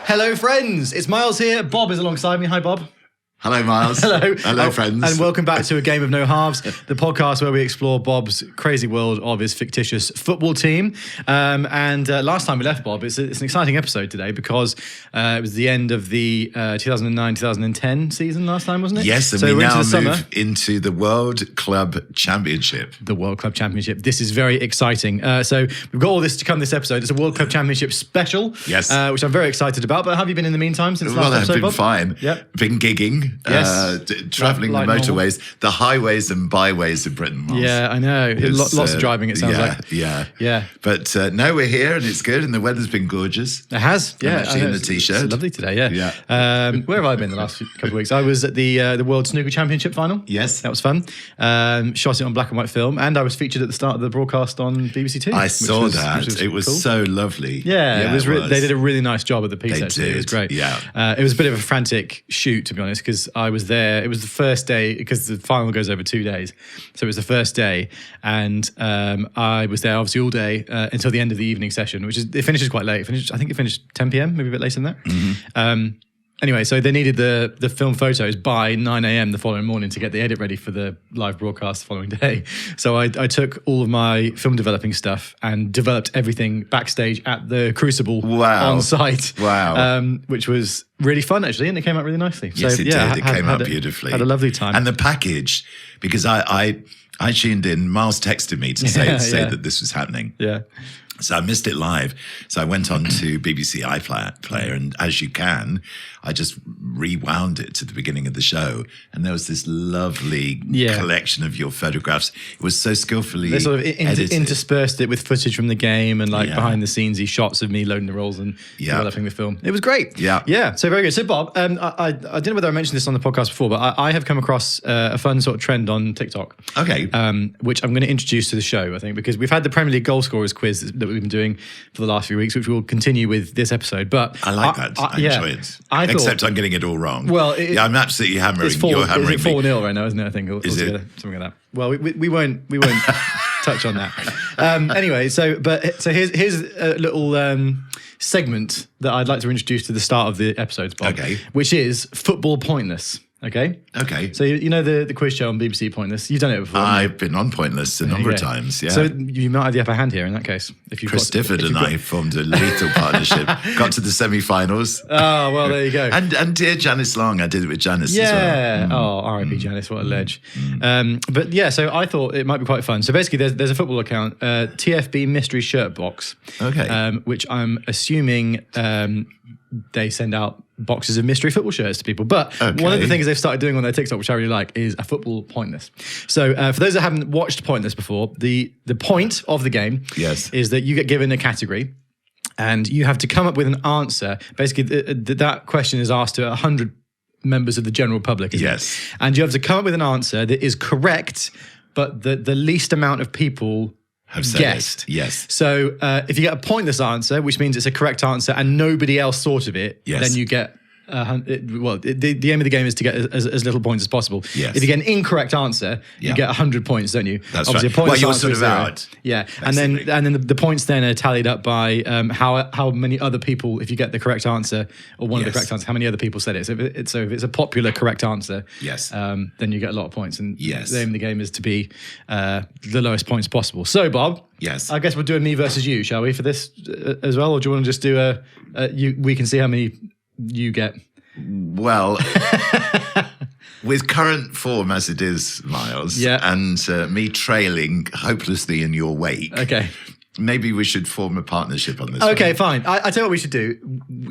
Hello, friends. It's Miles here. Bob is alongside me. Hi, Bob. Hello, Miles. Hello, friends. And welcome back to A Game of No Halves, the podcast where we explore Bob's crazy world of his fictitious football team. Last time we left Bob, it's an exciting episode today because it was the end of the 2009-2010 season last time, wasn't it? Yes, and so we now into move into the World Club Championship. The World Club Championship. This is very exciting. So we've got all this to come this episode. It's a World Club Championship special, yes, which I'm very excited about. But how have you been in the meantime since last episode, I've been Bob? fine. Yep. Been gigging. Yes. Travelling the motorways, the highways and byways of Britain, Miles. Yeah, I know. Lots of driving, it sounds like. Yeah. But no, we're here and it's good and the weather's been gorgeous. It has, yeah. I'm actually in a T-shirt. It's lovely today, yeah. Yeah. Where have I been the last couple of weeks? I was at the World Snooker Championship final. Yes. That was fun. Shot it on black and white film and I was featured at the start of the broadcast on BBC Two. I saw that. It was cool. So lovely. Yeah, it was. They did a really nice job at the piece, actually. It was great. Yeah. It was a bit of a frantic shoot, to be honest, because I was there. It was the first day, because the final goes over 2 days. So it was the first day, and I was there obviously all day until the end of the evening session, it finishes quite late. I think it finished 10 p.m, maybe a bit later than that. Mm-hmm. Anyway, so they needed the film photos by 9 a.m. the following morning to get the edit ready for the live broadcast the following day. So I took all of my film developing stuff and developed everything backstage at the Crucible on site. Wow. Which was really fun, actually, and it came out really nicely. Yes, it did. It came out beautifully. Had a lovely time. And the package, because I tuned in, Miles texted me to say that this was happening. Yeah. So I missed it live. So I went on to BBC iPlayer, and as you can, I just rewound it to the beginning of the show. And there was this lovely collection of your photographs. It was so skillfully They sort of edited. interspersed it with footage from the game and behind the scenes shots of me loading the rolls and developing the film. It was great. Yeah. So very good. So Bob, I don't know whether I mentioned this on the podcast before, but I have come across a fun sort of trend on TikTok. Okay. Which I'm going to introduce to the show, I think, because we've had the Premier League goal scorers quiz that we've been doing for the last few weeks, which we'll continue with this episode. But I like that. I enjoy it. Except I'm getting it all wrong. Well, I'm absolutely hammering. You're hammering me. It's 4-0 right now, isn't it? I think. Is it? Something like that. Well, we won't touch on that. Anyway, so here's a little segment that I'd like to introduce to the start of the episodes, Bob. Okay. Which is Football Pointless. Okay. Okay. So you know the quiz show on BBC Pointless. You've done it before. I've been on Pointless a number of times. Yeah. So you might have the upper hand here in that case. If you Chris Difford and I formed a lethal partnership. Got to the semi-finals. Oh well, there you go. And dear Janice Long, I did it with Janice as well. Yeah. Oh, R.I.P. Janice, what a ledge. But yeah, so I thought it might be quite fun. So basically, there's a football account, TFB Mystery Shirt Box. Okay. Which I'm assuming they send out boxes of mystery football shirts to people. But one of the things they've started doing on their TikTok, which I really like, is a football Pointless. So for those that haven't watched Pointless before, the point of the game is that you get given a category and you have to come up with an answer. Basically, that question is asked to 100 members of the general public. Yes. And you have to come up with an answer that is correct, but the least amount of people have guessed. It. Yes. So if you get a pointless answer, which means it's a correct answer and nobody else thought of it, then you get the aim of the game is to get as little points as possible. Yes. If you get an incorrect answer, you get 100 points, don't you? That's obviously, right. Well, you're sort of zero. out. Yeah, basically. and then the points then are tallied up by how many other people, if you get the correct answer or one of the correct answers, how many other people said it. So if it's a popular correct answer, then you get a lot of points. And the aim of the game is to be the lowest points possible. So Bob, I guess we're doing me versus you, shall we, for this as well, or do you want to just do we can see how many you get? Well, with current form as it is, Miles, and me trailing hopelessly in your wake, maybe we should form a partnership on this. Okay, fine. I tell you what we should do.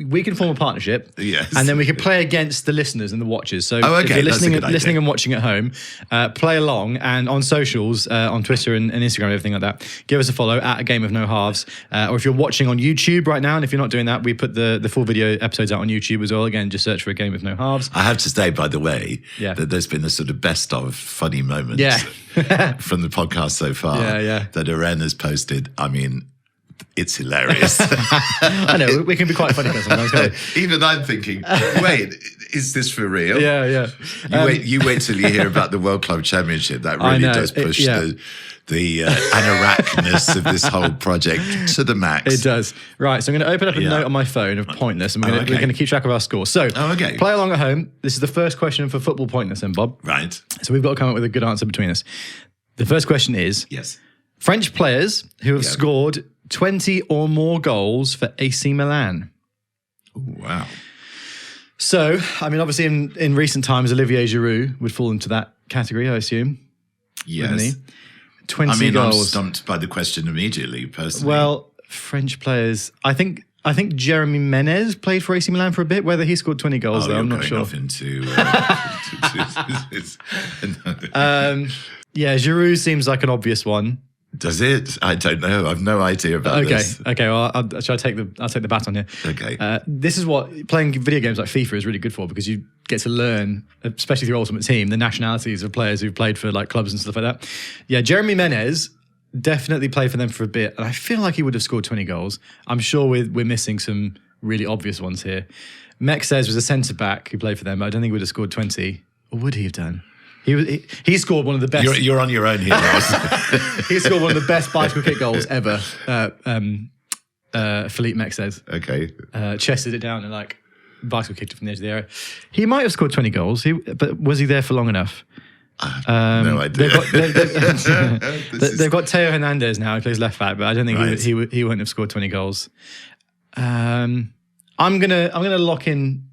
We can form a partnership. Yes. And then we can play against the listeners and the watchers. So if you're listening and watching at home, play along, and on socials, on Twitter and Instagram and everything like that, give us a follow at A Game of No Halves. Or if you're watching on YouTube right now, and if you're not doing that, we put the full video episodes out on YouTube as well. Again, just search for A Game of No Halves. I have to say, by the way, that there's been a sort of best of funny moments from the podcast so far that Irene has posted. I mean, it's hilarious. I know, we can be quite funny sometimes, can't we? Even I'm thinking, wait, is this for real? Yeah. You wait till you hear about the World Club Championship. That really does push the anorakness of this whole project to the max. It does. Right, so I'm going to open up a note on my phone of pointless, and we're going to keep track of our score. So, play along at home. This is the first question for football pointless, then, Bob. Right. So we've got to come up with a good answer between us. The first question is: Yes, French players who have scored 20 or more goals for AC Milan. Ooh, wow. So, I mean, obviously, in recent times, Olivier Giroud would fall into that category, I assume. Yes. 20 goals. I'm stumped by the question immediately, personally. Well, French players, I think Jeremy Menez played for AC Milan for a bit. Whether he scored 20 goals, though, I'm not sure. Yeah, Giroud seems like an obvious one. Does it? I don't know. I've no idea about this. Okay. Well, I'll take the bat on here. Okay. This is what playing video games like FIFA is really good for, because you get to learn, especially through Ultimate Team, the nationalities of players who've played for like clubs and stuff like that. Yeah, Jeremy Menez definitely played for them for a bit, and I feel like he would have scored 20 goals. I'm sure we're missing some really obvious ones here. Mexes was a centre back who played for them, but I don't think he would have scored 20. Or would he have done? He scored one of the best. You're on your own here, Ross. He scored one of the best bicycle kick goals ever. Philippe Mexes. Okay. Chested it down and like bicycle kicked it from the edge of the area. He might have scored 20 goals, but was he there for long enough? No idea. They've got Teo Hernandez now, who plays left back, but I don't think he wouldn't have scored 20 goals. I'm gonna lock in.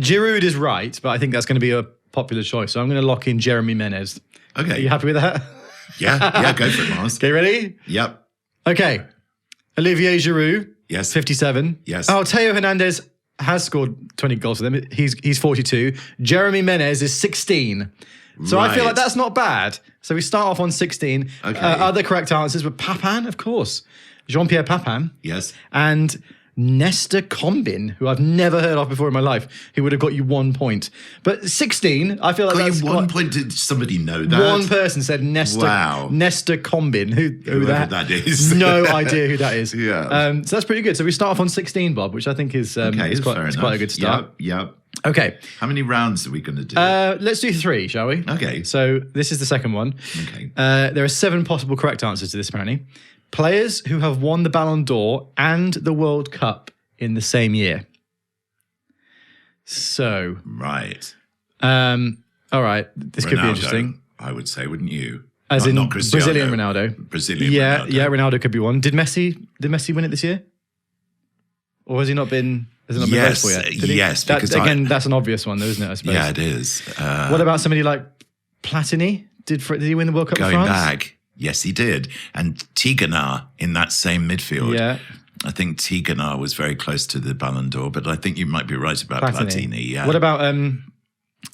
Giroud is right, but I think that's going to be a popular choice. So I'm going to lock in Jeremy Menez. Okay. Are you happy with that? Yeah, go for it, Mars. Okay, ready? Yep. Okay. Olivier Giroud. Yes. 57. Yes. Oh, Teo Hernandez has scored 20 goals for them. He's 42. Jeremy Menez is 16. So I feel like that's not bad. So we start off on 16. Okay. Other correct answers were Papin, of course. Jean-Pierre Papin. Yes. And Nestor Combin, who I've never heard of before in my life, who would have got you 1 point. But 16, I feel like that's you 1 point. Did somebody know that? One person said Nestor Combin. Who that is. No idea who that is. Yeah. So that's pretty good. So we start off on 16, Bob, which I think is quite a good start. Yep. Okay. How many rounds are we going to do? Let's do 3, shall we? Okay. So this is the second one. Okay. There are 7 possible correct answers to this, apparently. Players who have won the Ballon d'Or and the World Cup in the same year. So. Right. All right. This Ronaldo, could be interesting. I would say, wouldn't you? As not in Cristiano. Brazilian Ronaldo. Brazilian Ronaldo. Yeah, Ronaldo could be one. Did Messi win it this year? Or has he not been... Has it not been voted for yet? Did he? Yes. That's an obvious one, though, isn't it, I suppose? Yeah, it is. What about somebody like Platini? Did he win the World Cup for France? Going back, yes, he did. And Tigana in that same midfield. Yeah. I think Tigana was very close to the Ballon d'Or, but I think you might be right about Platini. Yeah. What about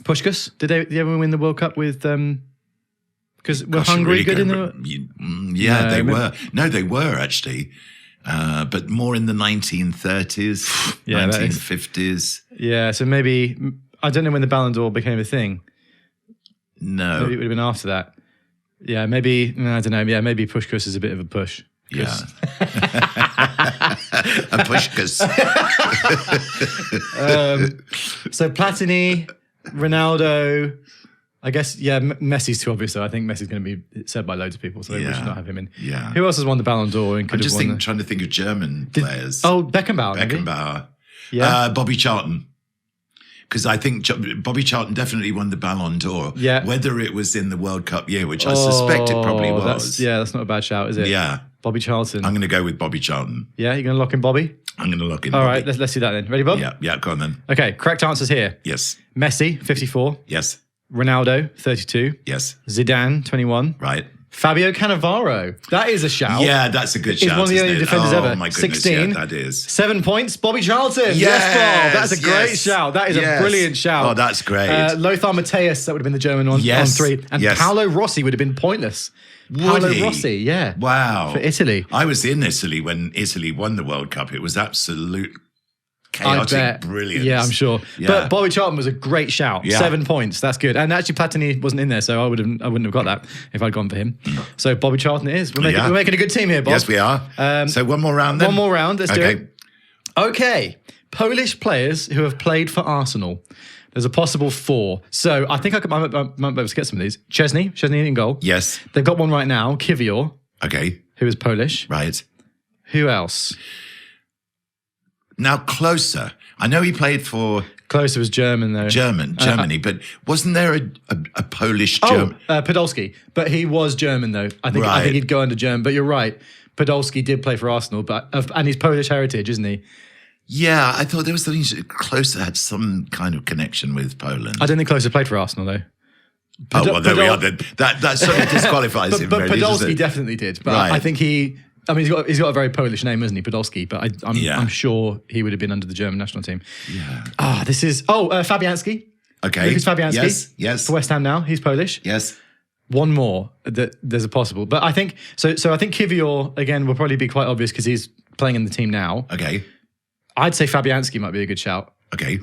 Puskás? Did they ever win the World Cup with... Because were Hungary good in the... Yeah, they were. No, they were, actually. But more in the 1930s, 1950s. Yeah, so maybe... I don't know when the Ballon d'Or became a thing. No. Maybe it would have been after that. Yeah, maybe... I don't know. Yeah, maybe Puskás is a bit of a push. Yeah. A Puskás. So Platini, Ronaldo... I guess, Messi's too obvious, though. I think Messi's going to be said by loads of people, so we should not have him in. Yeah. Who else has won the Ballon d'Or? And I'm just trying to think of German players. Oh, Beckenbauer. Beckenbauer. Maybe? Yeah. Bobby Charlton. Because I think Bobby Charlton definitely won the Ballon d'Or. Yeah. Whether it was in the World Cup year, which I suspect it probably was. That's not a bad shout, is it? Yeah. Bobby Charlton. I'm going to go with Bobby Charlton. Yeah, you're going to lock in Bobby? I'm going to lock in All Bobby. right, let's do that then. Ready, Bob? Yeah, go on then. Okay, correct answers here. Yes. Messi, 54. Yes. Ronaldo, 32. Yes. Zidane, 21. Right. Fabio Cannavaro. That is a shout. Yeah, that's a good shout. He's one of the only defenders ever. My goodness, 16. Yeah, that is. 7 points. Bobby Charlton. Yes, Bob. That's a great shout. That is a brilliant shout. Oh, that's great. Lothar Matthäus, that would have been the German on 3. And Paolo Rossi would have been pointless. Paolo Rossi, yeah. Wow. For Italy. I was in Italy when Italy won the World Cup. It was absolute chaotic brilliance. Yeah, I'm sure. Yeah. But Bobby Charlton was a great shout. Yeah. 7 points. That's good. And actually, Platini wasn't in there, so I wouldn't have got that if I'd gone for him. So Bobby Charlton it is. We're making a good team here, Bob. Yes, we are. So one more round then? One more round. Let's do it. Okay. Polish players who have played for Arsenal. There's a possible 4. So I think I might be able to get some of these. Chesney in goal. Yes. They've got one right now. Kivior. Okay. Who is Polish. Right. Who else? Now, Closer. I know he played for... Closer was German, though. Germany. But wasn't there a Polish German? Podolski. But he was German, though. I think he'd go under German. But you're right. Podolski did play for Arsenal, and he's Polish heritage, isn't he? Yeah, I thought there was something Closer had some kind of connection with Poland. I don't think Closer played for Arsenal, though. Well, there we are then. That sort of disqualifies him, but really, Podolski definitely did. But I think he's got a very Polish name, isn't he, Podolski? But I'm sure he would have been under the German national team. Yeah. This is Fabianski. Okay. Lucas Fabianski. Yes. For West Ham now, he's Polish. Yes. One more that there's a possible, but I think so. I think Kivior again will probably be quite obvious because he's playing in the team now. Okay. I'd say Fabianski might be a good shout. Okay.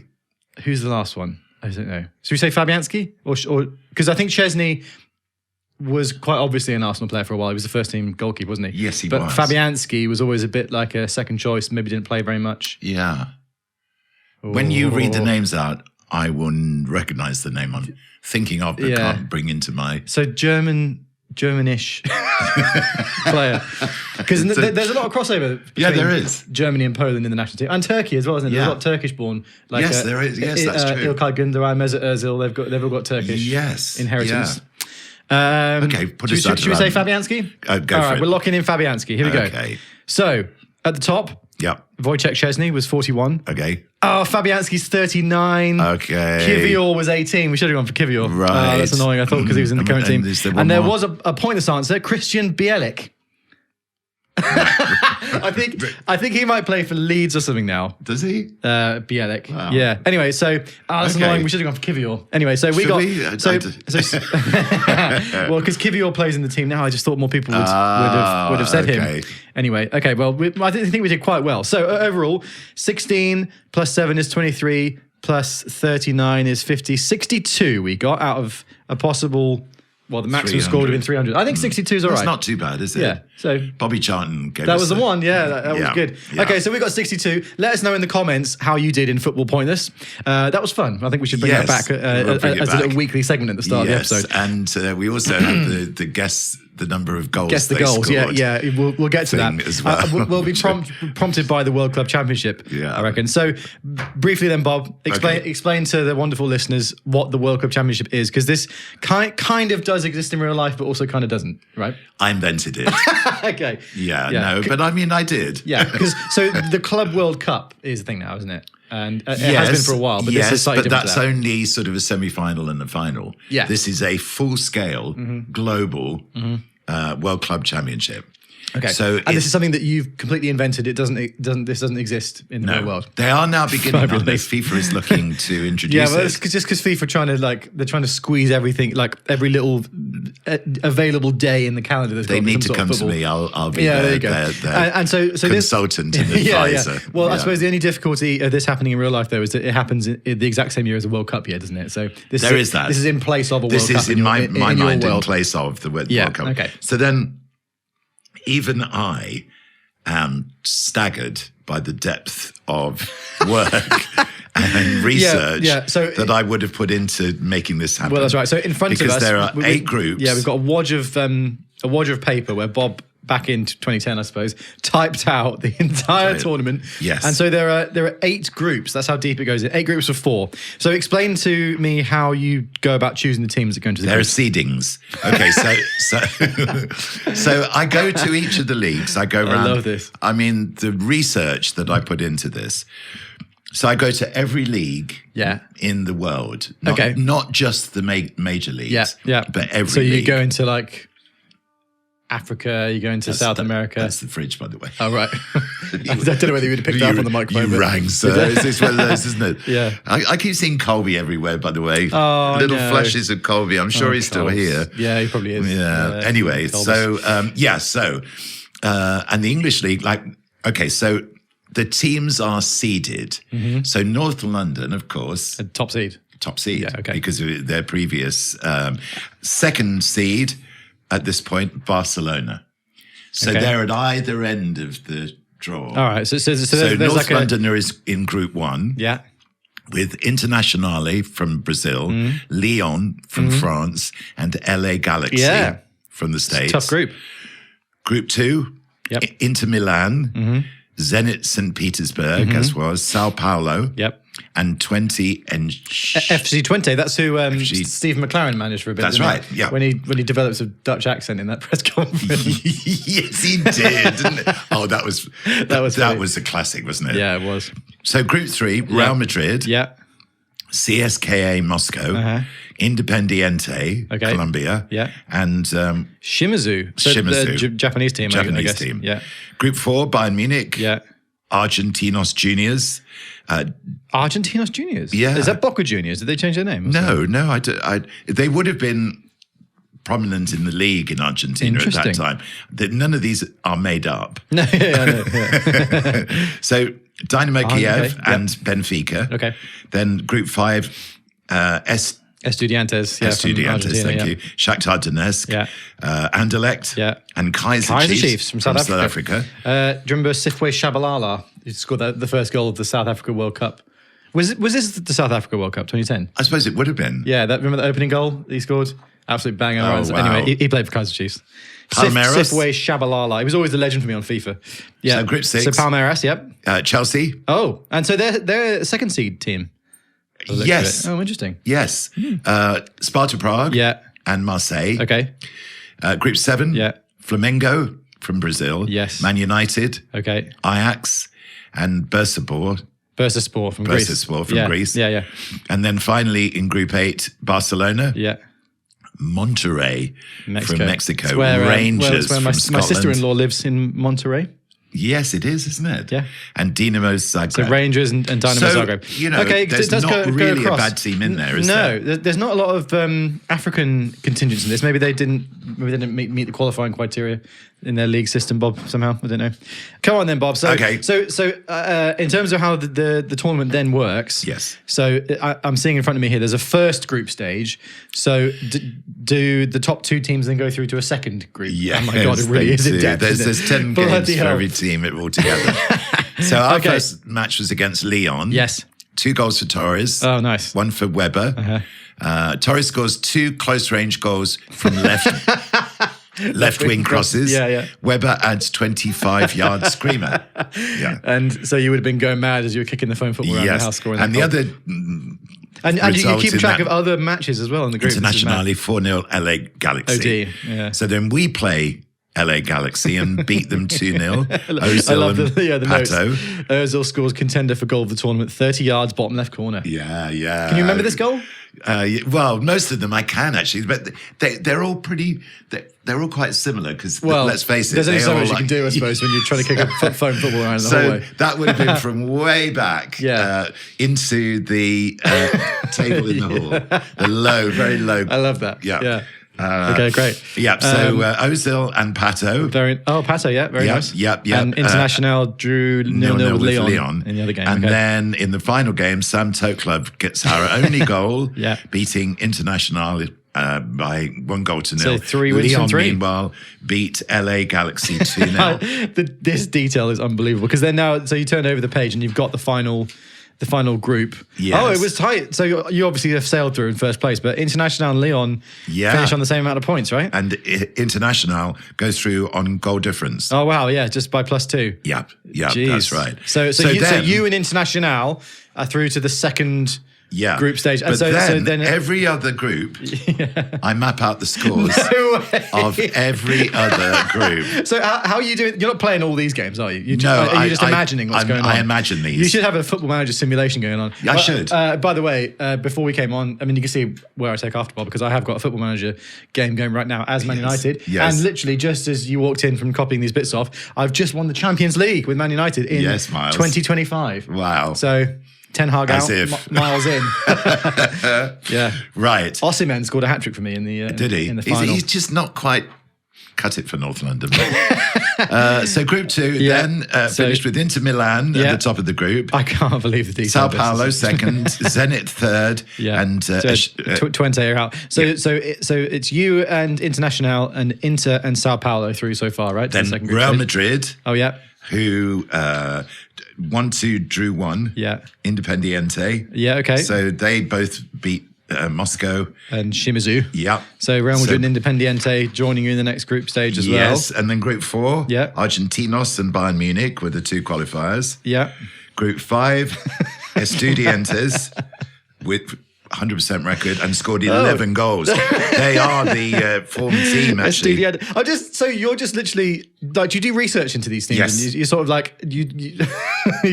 Who's the last one? I don't know. Should we say Fabianski? Or because I think Chesney was quite obviously an Arsenal player for a while. He was the first team goalkeeper, wasn't he? Yes, he was. But Fabianski was always a bit like a second choice, maybe didn't play very much. Yeah. When you read the names out, I will recognise the name I'm thinking of, but can't bring into my... So Germanish player. Because there's a lot of crossover between there is. Germany and Poland in the national team. And Turkey as well, isn't it? There's a lot of Turkish born. Like, yes, there is. Yes, that's true. İlkay Gündoğan, Mesut Özil, they've all got Turkish inheritance. Yeah. Okay, put us should we say Fabianski? Go all for right, it. we're locking in Fabianski. Here we go. Okay. So, at the top, Wojciech Szczesny was 41. Okay. Oh, Fabianski's 39. Okay. Kivior was 18. We should have gone for Kivior. Right. That's annoying. I thought because he was in the current team. And there was a pointless answer. Christian Bielik. I think he might play for Leeds or something now. Does he? Bielik. Wow. Yeah. Anyway, so that's annoying. We should have gone for Kivior. Anyway, so we well, because Kivior plays in the team now, I just thought more people would have said him. Anyway, okay. Well, I think we did quite well. So overall, 16 plus 7 is 23 plus 39 is 50. 62 we got out of a possible. Well, the maximum score would have been 300. I think 62 is all right. That's not too bad, is it? Yeah. So Bobby Charlton gave that us was the one. Yeah, that was good. Yeah. Okay, so we got 62. Let us know in the comments how you did in Football Pointless. That was fun. I think we should bring that back as a little weekly segment at the start of the episode. And we also have the guess the number of goals. Guess the goals. Scored. Yeah. We'll get to that as well. We'll be prompted by the World Club Championship. Yeah. I reckon. So briefly, then, Bob, explain to the wonderful listeners what the World Club Championship is, because this kind of does exist in real life, but also kind of doesn't. Right? I invented it. Okay. Yeah. No, but I mean, I did. Yeah. Because so the Club World Cup is the thing now, isn't it? And it has been for a while, but this is slightly different. But that's only sort of a semi-final and a final. Yeah. This is a full-scale global World Club Championship. Okay. And this is something that you've completely invented. This doesn't exist in the real world. They are now beginning on this. FIFA is looking to introduce it. It's just because FIFA they're trying to squeeze everything, like every little available day in the calendar. They need to come to me. I'll be there you go. And so consultant and advisor. Yeah. Well, I suppose the only difficulty of this happening in real life, though, is that it happens in the exact same year as the World Cup year, doesn't it? So this is in place of a World Cup. This is in my mind in place of the World Cup. Okay. So then, even I am staggered by the depth of work and research that I would have put into making this happen. Well, that's right. So in front of us, because there are 8 groups. Yeah, we've got a wodge of paper where Bob, back in 2010, I suppose, typed out the entire tournament. Yes. And so there are 8 groups. That's how deep it goes. 8 groups of 4. So explain to me how you go about choosing the teams that go into the groups. There are seedings. Okay, so I go to each of the leagues. I go around. I love this. I mean, the research that I put into this. So I go to every league in the world. Not just the major leagues. Yeah. But every So you league. go into like Africa, you go into South America. That's the fridge, by the way. Oh, right. I don't know whether you would have picked up on the microphone. You rang, sir. It's one of those, isn't it? Yeah. I keep seeing Colby everywhere, by the way. Oh, Little flashes of Colby. I'm sure he's still here. Yeah, he probably is. Yeah. Anyway, so, and the English league, so the teams are seeded. So North London, of course, Top seed. Yeah, okay. because of their previous second seed at this point, Barcelona. So they're at either end of the draw. All right. So there's North like London is in Group 1. Yeah. With Internazionale from Brazil, Lyon from France, and LA Galaxy from the States. Tough group. Group 2, Inter Milan, Zenit St. Petersburg, as was Sao Paulo, and 20 and FC Twente. That's who Steve McLaren managed for a bit. That's right. Yeah. When he develops a Dutch accent in that press conference. Yes, he did. Didn't it? Oh, that was a classic, wasn't it? Yeah, it was. So Group 3, Real Madrid, CSKA Moscow, Independiente Colombia, and Shimizu. The Japanese team. I guess. team. Yeah. Group 4, Bayern Munich, Argentinos Juniors. Argentinos Juniors? Yeah. Is that Boca Juniors? Did they change their name? No. They would have been prominent in the league in Argentina at that time. None of these are made up. No, So Dynamo Kiev and Benfica. Okay. Then Group 5, Estudiantes. Estudiantes, thank you. Shakhtar Donetsk, Anderlecht, and Kaiser Chiefs from South Africa. Do you remember Sifwe Shabalala? He scored the first goal of the South Africa World Cup. Was this the South Africa World Cup 2010? I suppose it would have been. Yeah, remember the opening goal he scored? Absolute banger. Oh, wow. Anyway, he played for Kaiser Chiefs. Palmeiras. Sifwe Shabalala. He was always a legend for me on FIFA. Yeah. So Group 6. So Palmeiras, Chelsea. Oh, and so they're a second seed team. Yes. Oh, interesting. Yes. Sparta Prague. And Marseille. Okay. Group 7. Flamengo from Brazil. Yes. Man United. Okay. Ajax and Bursaspor from Greece. Bursaspor from Greece. Yeah. And then finally in Group 8, Barcelona. Yeah. Monterrey from Mexico. It's where, Rangers it's where from Scotland. My sister-in-law lives in Monterrey. Yes, it is, isn't it? Yeah. And Dinamo Zagreb. So Rangers and Dynamo Zagreb. You know, there's not really a bad team in there, is there? No, there's not a lot of African contingents in this. Maybe they didn't meet the qualifying criteria in their league system, Bob, somehow. I don't know. Come on then, Bob. So in terms of how the tournament then works. Yes. So I'm seeing in front of me here, there's a first group stage. So do the top 2 teams then go through to a second group? Yeah. Oh my God, it really is in depth. There's 10 games for every team altogether. So our first match was against Lyon. Yes. 2 goals for Torres. Oh, nice. 1 for Weber. Torres scores 2 close-range goals from left wing crosses. Yeah. Weber adds 25-yard screamer. Yeah. And so you would have been going mad as you were kicking the phone football around the house scoring and that the goal. other And you keep track of other matches as well in the group. Internationally 4-0 LA Galaxy. Yeah. So then we play LA Galaxy and beat them 2-0. Ozil I love the Pato. notes. Ozil scores contender for goal of the tournament, 30 yards, bottom left corner. Yeah. Can you remember this goal? Well, most of them I can actually, but they're all pretty. They're all quite similar because let's face it. There's only so much you can do, I suppose, when you're trying to kick a phone football around the whole way. That would have been from way back into the table in the hall. The low, very low. I love that. Yeah. Okay, great. Yeah, so Ozil and Pato. Pato, very nice. Yep. And International drew 0-0 with Leon in the other game. And then in the final game, Sam Toklub gets our only goal, beating International by 1-0. So 3 wins Leon, from 3. meanwhile, beat LA Galaxy 2-0. This detail is unbelievable because then now, so you turn over the page and you've got the final group. Yes. Oh, it was tight. So you obviously have sailed through in first place, but International and Leon finish on the same amount of points, right? And International goes through on goal difference. Oh, wow. Yeah, just by +2. Yep, Jeez. That's right. So you and International are through to the second group stage. But then every other group, I map out the scores of every other group. So how are you doing? You're not playing all these games, are you? Are you just imagining what's going on? I imagine these. You should have a Football Manager simulation going on. I should. By the way, before we came on, I mean, you can see where I take after Bob because I have got a Football Manager game going right now as Man United. Yes. And literally just as you walked in from copying these bits off, I've just won the Champions League with Man United in 2025. Wow. So Ten Hag out, Miles in. Yeah. Right. Osimhen scored a hat-trick for me in the Did he? In the final. He's just not quite cut it for North London. So Group 2 then finished with Inter Milan at the top of the group. I can't believe the detail. Sao Paulo second, Zenit third, and Twente are out. So it's you and Internacional and Inter and Sao Paulo through so far, right? Then the Real Madrid. Oh yeah. Who 1-2 drew 1. Yeah. Independiente. Yeah. Okay. So they both beat Moscow and Shimizu. Yeah. So Real Madrid and Independiente joining you in the next group stage as well. Yes, and then Group 4. Yeah. Argentinos and Bayern Munich were the 2 qualifiers. Yeah. Group 5, Estudiantes with 100% record and scored 11 goals. They are the form team, actually. You're just literally, like, do you do research into these teams? Yes. And you're sort of like, you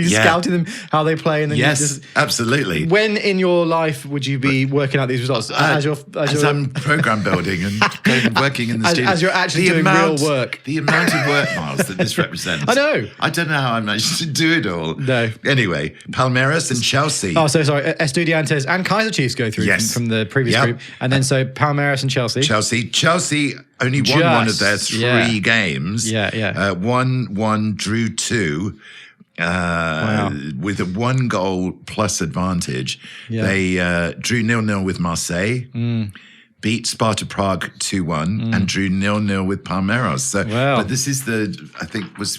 scouting them, how they play, and then absolutely. When in your life would you be working out these results? As I'm program building and working in the studio. As you're actually doing real work. The amount of work, Miles, that this represents. I know. I don't know how I managed to do it all. No. Anyway, Palmeiras and Chelsea. Oh, so sorry. Estudiantes and Kaiser Chiefs go through from the previous group. And then so Palmeiras and Chelsea. Chelsea only won one of their 3 games. Yeah. 1-1, drew 2. With a 1 goal plus advantage. They drew 0-0 with Marseille, beat Sparta Prague 2-1, and drew 0-0 with Palmeiras. So, but this is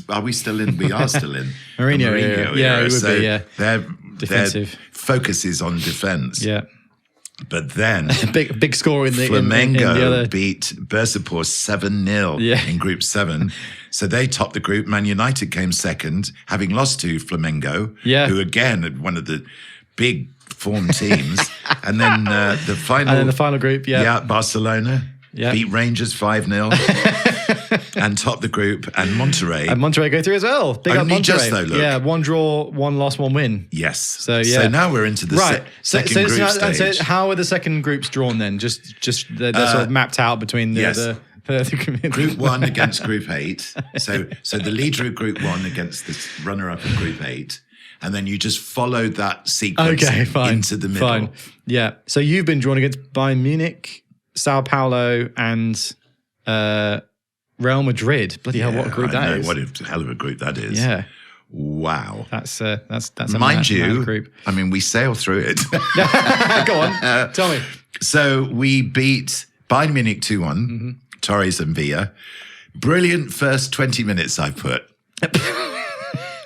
are we still in? We are still in. Mourinho era. Yeah, it would be, Their defensive focus is on defense. Yeah. But then big score in the Flamengo in the other... beat Bursaspor 7-0 in Group 7. So they topped the group. Man United came second, having lost to Flamengo, who again are one of the big form teams. And then the final group, Barcelona beat Rangers 5-0. And top the group, and Monterrey. And Monterrey go through as well. Big Only up Monterrey. just though, look. Yeah, 1 draw, 1 loss, 1 win. Yes. So now we're into the second group stage. So how are the second groups drawn then? Just they're sort of mapped out between the Group 1 against Group 8. So the leader of Group 1 against the runner-up of Group 8. And then you just follow that sequence into the middle. Fine. Yeah. So you've been drawn against Bayern Munich, Sao Paulo, and Real Madrid. Bloody hell, what a group that is. What a hell of a group that is. Yeah. Wow. That's a mind you group. I mean, we sail through it. Go on. Tell me. So we beat Bayern Munich 2-1, Torres and Villa. Brilliant first 20 minutes I put.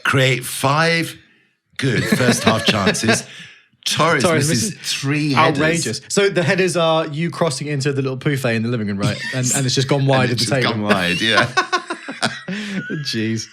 Create 5 good first half chances. Torres misses 3 headers. Outrageous. So the headers are you crossing into the little buffet in the living room, right? And it's just gone wide at the table. It's gone wide, yeah. Jeez.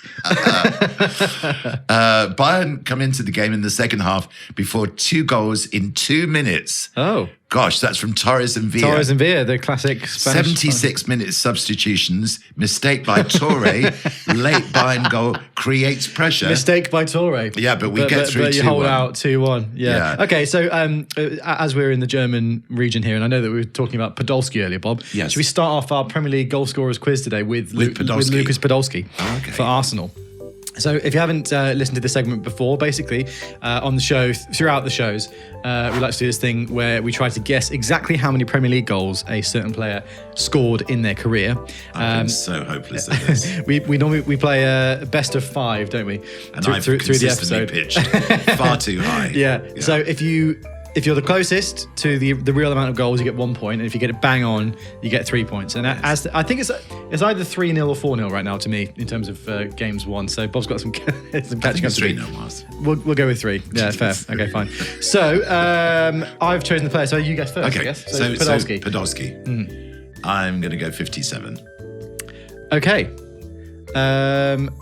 Bayern come into the game in the second half before 2 goals in 2 minutes. Oh. Gosh, that's from Torres and Villa. Torres and Villa, the classic Spanish. 76-minute substitutions. Mistake by Torre. Late Bayern goal creates pressure. Mistake by Torre. Yeah, but we get through 2-1. But you hold out 2-1. Yeah. Okay, so as we're in the German region here, and I know that we were talking about Podolski earlier, Bob. Yes. Should we start off our Premier League goal scorers quiz today with Lucas Podolski for Arsenal? So if you haven't listened to this segment before, basically on the show, throughout the shows, we like to do this thing where we try to guess exactly how many Premier League goals a certain player scored in their career. I've been so hopeless at this. we normally play a best of 5, don't we? And I've consistently pitched far too high. Yeah. So if you're the closest to the real amount of goals, you get 1 point, and if you get it bang on, you get 3 points. And I think it's either 3-0 or 4-0 right now to me in terms of games won. So Bob's got some catching up to do. 3-0, Mars. We'll go with 3. Yeah, fair. Okay, fine. So I've chosen the player. So you guess first. Okay. I guess. So Podolski. Podolski. I'm going to go 57. Okay.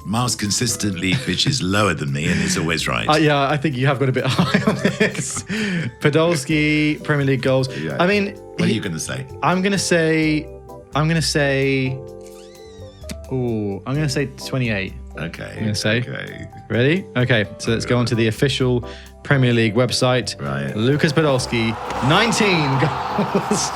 Miles consistently pitches lower than me and is always right. Yeah, I think you have got a bit high on this. Podolski, Premier League goals. Yeah. I mean, what are you going to say? I'm going to say 28. Okay. I'm going to say. Okay. Ready? Okay, so let's go on to the official Premier League website. Right. Lucas Podolski, 19 goals.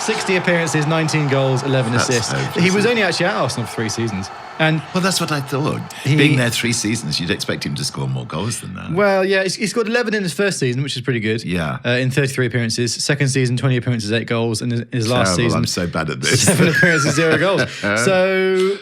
60 appearances, 19 goals, 11 That's assists. so He was only actually at Arsenal for 3 seasons. And Well, that's what I thought. Being there 3 seasons, you'd expect him to score more goals than that. well, yeah, he scored 11 in his first season, which is pretty good. Yeah. In 33 appearances. Second season, 20 appearances, 8 goals. And his last Terrible. season, I'm so bad at this. 7 appearances, 0 goals.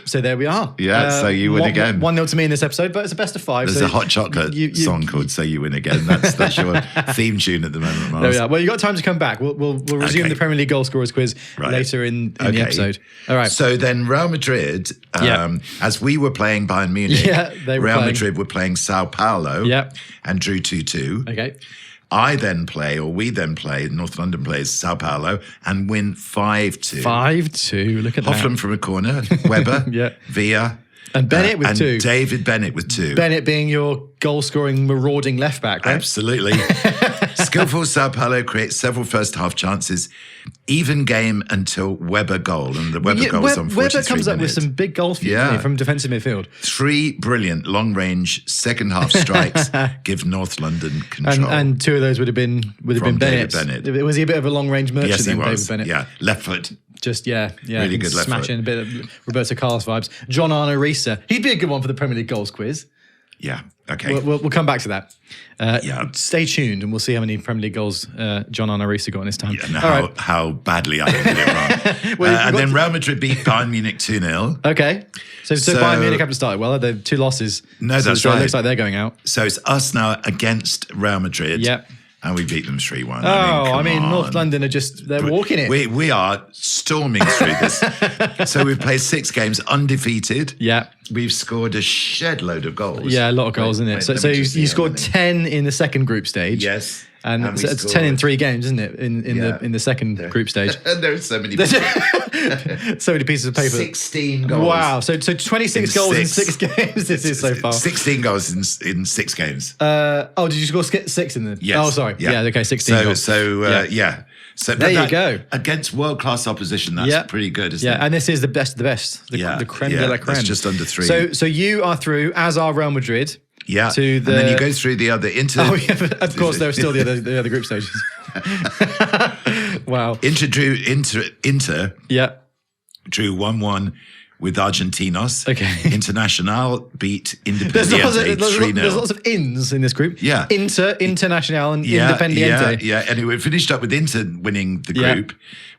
So there we are. Yeah, so you win again. 1-0 to me in this episode, but it's a best of 5. There's so a Hot Chocolate song called "So You Win Again." That's your theme tune at the moment, Miles. There we are. Well, you got time to come back. We'll resume Okay. the Premier League goal scorers quiz later in the episode. All right. So then Real Madrid, as we were playing Bayern Munich, they were Real playing. Madrid were playing Sao Paulo and drew 2-2. Okay. We then play, North London plays Sao Paulo and win 5-2. 5-2. Look at that. Hoffman from a corner, Weber, Villa. And Bennett with 2. And David Bennett with 2. Bennett being your goal-scoring, marauding left-back, right? Absolutely. Skillful Sao Paulo creates several first-half chances. Even game until Weber goal. And the Weber goal was on 43 Weber comes up with minutes. some big goals for you, doesn't he, from defensive midfield. 3 brilliant long-range second-half strikes give North London control. And 2 of those would have been From Bennett's. David Bennett. Was he a bit of a long-range merchant Yes, he then, was. David Bennett? Yeah, left foot. Just, Really good left smashing foot. a bit of Roberto Carlos vibes. John Arne Riise. He'd be a good one for the Premier League goals quiz. Yeah, okay. We'll come back to that. Yeah. Stay tuned and we'll see how many Premier League goals John Arne Riise got in his time. And All right. how badly I did it wrong. Well, and then Real Madrid beat Bayern Munich 2-0. Okay. So Bayern Munich haven't started well. They've 2 losses. No, that's so right. It looks like they're going out. So it's us now against Real Madrid. Yep. And we beat them 3-1. I mean, come North on. London are they're walking it. We are storming through this. So we've played 6 games undefeated. Yeah. We've scored a shed load of goals. Yeah, a lot of goals, isn't it? So you scored 10 in the second group stage. Yes. And so it's 10 in 3 games, isn't it? In the second group stage. And there are so many So many pieces of paper. 16 goals. Wow. So 26 goals in 6 games this is so far. 16 goals in 6 games. Did you score 6 in the? Yes. Oh, sorry. Yeah. Okay. 16 goals. So There you go. Against world-class opposition, that's pretty good, isn't it? And this is the best of the best. The creme de la creme. That's just under 3. So you are through, as are Real Madrid. Yeah, and then you go through the other Inter. Oh yeah, but of course there are still the other group stages. Wow. Inter drew 1-1 with Argentinos. Okay. Internacional beat Independiente There's 3-0. lots of ins in this group. Yeah. International and Independiente. Yeah. Anyway, we finished up with Inter winning the group,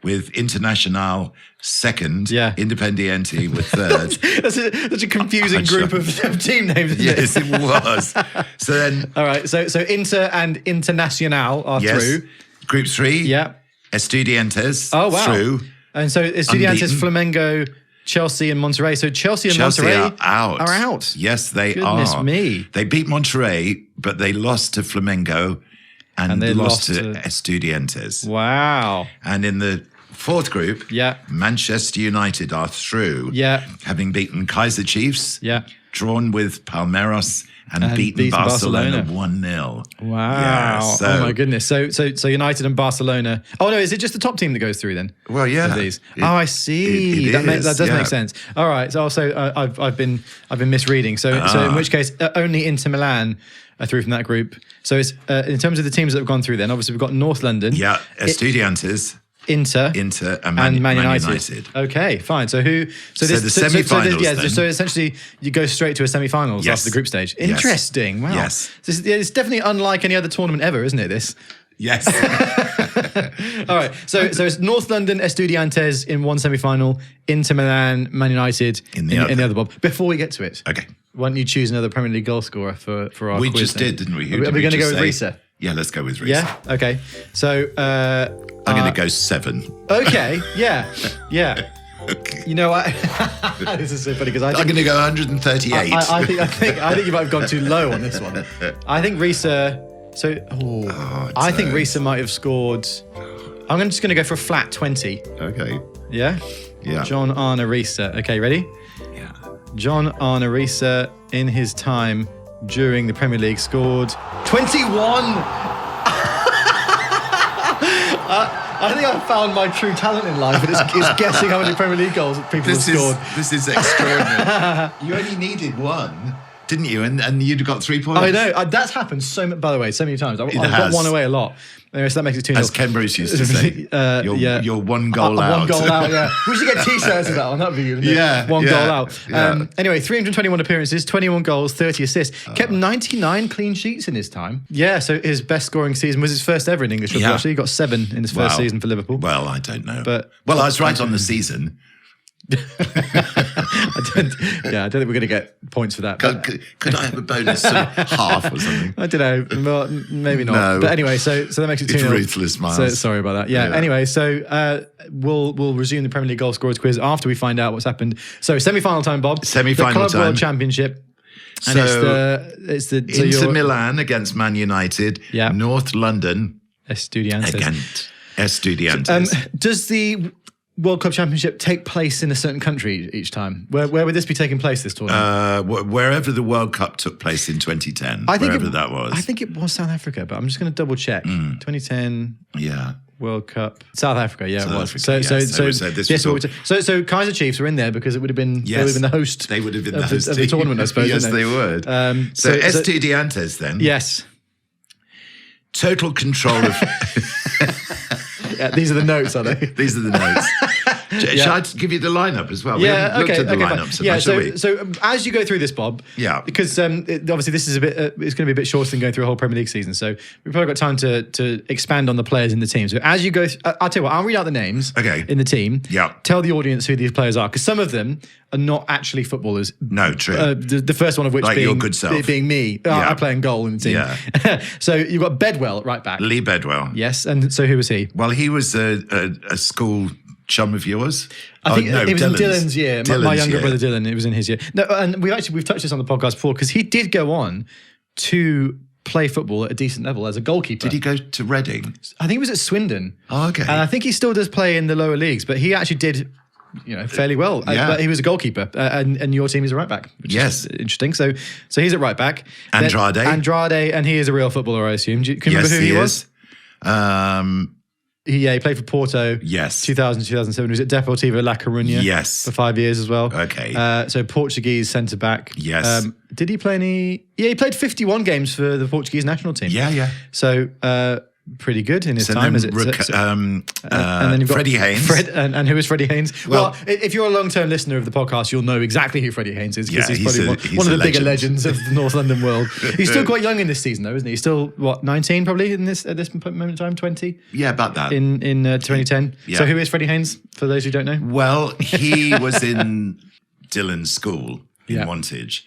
with Internacional second, Independiente with third. That's such a confusing group of team names, isn't Yes, it was. So then, all right, so Inter and Internacional are through. Group 3. Yeah. Estudiantes Oh, through. And so Estudiantes, Unbeaten. Flamengo, Chelsea and Monterrey. So Chelsea and Monterrey are out. Yes, they Goodness are. me. They beat Monterrey, but they lost to Flamengo and they lost to to Estudiantes. Wow. And in the 4th group, Manchester United are through, having beaten Kaiser Chiefs, drawn with Palmeiras, and beaten Barcelona 1-0. Wow. Yeah, so, oh my goodness. So United and Barcelona. Oh no, is it just the top team that goes through then? Well, yeah. Of these? I see. That does make sense. All right. So also I've been misreading. So in which case only Inter Milan are through from that group. So it's in terms of the teams that have gone through then, obviously we've got North London. Yeah, Estudiantes. Inter and Man United. Okay, fine. So the semi-finals. So essentially, you go straight to a semi-finals after the group stage. Interesting. Wow. Yes. It's definitely unlike any other tournament ever, isn't it? This. Yes. All right. So it's North London, Estudiantes in one semi-final, Inter Milan, Man United in the other, Bob. Before we get to it, okay. Why don't you choose another Premier League goal scorer for our We quiz? just did, didn't we? Are we going to go with Riise? Yeah, let's go with Riise. Yeah. Okay. So I'm going to go 7. Okay. Yeah. Okay. You know what? This is so funny because I'm going to go 138. I think you might have gone too low on this one. I think Riise. I think Riise might have scored. I'm just going to go for a flat 20. Okay. Yeah. Yeah. John Arne Riise. Okay, ready? Yeah. John Arne Riise in his time during the Premier League scored 21. I think I've found my true talent in life, and it's guessing how many Premier League goals people have scored. This is extraordinary. You only needed 1. didn't you? And you'd got 3 points. I know. That's happened by the way, so many times. I've got one away a lot. Anyway, so that makes it 2-0. As Ken Bruce used to say, you're 1 goal out. 1 goal out, yeah. We should get T-shirts of that on. That'd be good. Yeah. 1 goal out. Yeah. Anyway, 321 appearances, 21 goals, 30 assists. Kept 99 clean sheets in his time. Yeah, so his best scoring season was his first ever in English football. Actually, he got 7 in his first season for Liverpool. Well, I don't know. But I was right on the season. I don't think we're going to get points for that. Could I have a bonus of half or something? I don't know. Well, maybe not. No. But anyway, so that makes it 2-0. It's ruthless, Miles. So, sorry about that. Yeah. Anyway, so we'll resume the Premier League goal scorers quiz after we find out what's happened. So semi-final time, Bob. Semi-final the Club time. World Championship. And so it's the Inter Milan against Man United. Yeah. North London. Estudiantes. Estudiantes. Does the World Cup Championship take place in a certain country each time? Where would this be taking place, this tournament? Wherever the World Cup took place in 2010, wherever that was. I think it was South Africa, but I'm just going to double check. 2010 World Cup. South Africa, yeah, South it was. Africa, So Kaiser Chiefs were in there because it would have been, they would have been the host. They would have been the host of the tournament, I suppose. Yes, they would. So Estudiantes then. Yes. Total control of... Yeah, these are the notes, are they? These are the notes. Shall I give you the lineup as well? We haven't looked at the lineup so much, have we? So as you go through this, Bob, because obviously this is a bit, it's going to be a bit shorter than going through a whole Premier League season, so we've probably got time to expand on the players in the team. So as you go, I'll tell you what, I'll read out the names in the team. Yeah. Tell the audience who these players are, because some of them are not actually footballers. No, true. The first one of which like being your good self. Being me. I play in goal in the team. Yeah. So you've got Bedwell at right back. Lee Bedwell. Yes, and so who was he? Well, he was a school chum of yours. I think it was in Dylan's year. My younger year. brother Dylan, it was in his year. No, and we've touched this on the podcast before because he did go on to play football at a decent level as a goalkeeper. Did he go to Reading? I think he was at Swindon. Oh, okay. And I think he still does play in the lower leagues, but he actually did, fairly well. Yeah. But he was a goalkeeper, and your team is a right back, which is interesting. So he's at right back. Andrade, and he is a real footballer, I assume. Can you remember who he was? He played for Porto. Yes. 2000 2007. He was at Deportivo La Coruña. Yes. For 5 years as well. Okay. So Portuguese centre back. Yes. Did he play any? Yeah, he played 51 games for the Portuguese national team. Yeah. So pretty good in his time. And then you've got Freddie Haynes. And who is Freddie Haynes? Well, if you're a long-term listener of the podcast, you'll know exactly who Freddie Haynes is because he's probably one of the bigger legends of the North London world. He's still quite young in this season, though, isn't he? He's still 19 probably at this moment in time, 20. Yeah, about that. In 2010. Yeah. So who is Freddie Haynes? For those who don't know. Well, he was in Dylan's school in Wantage.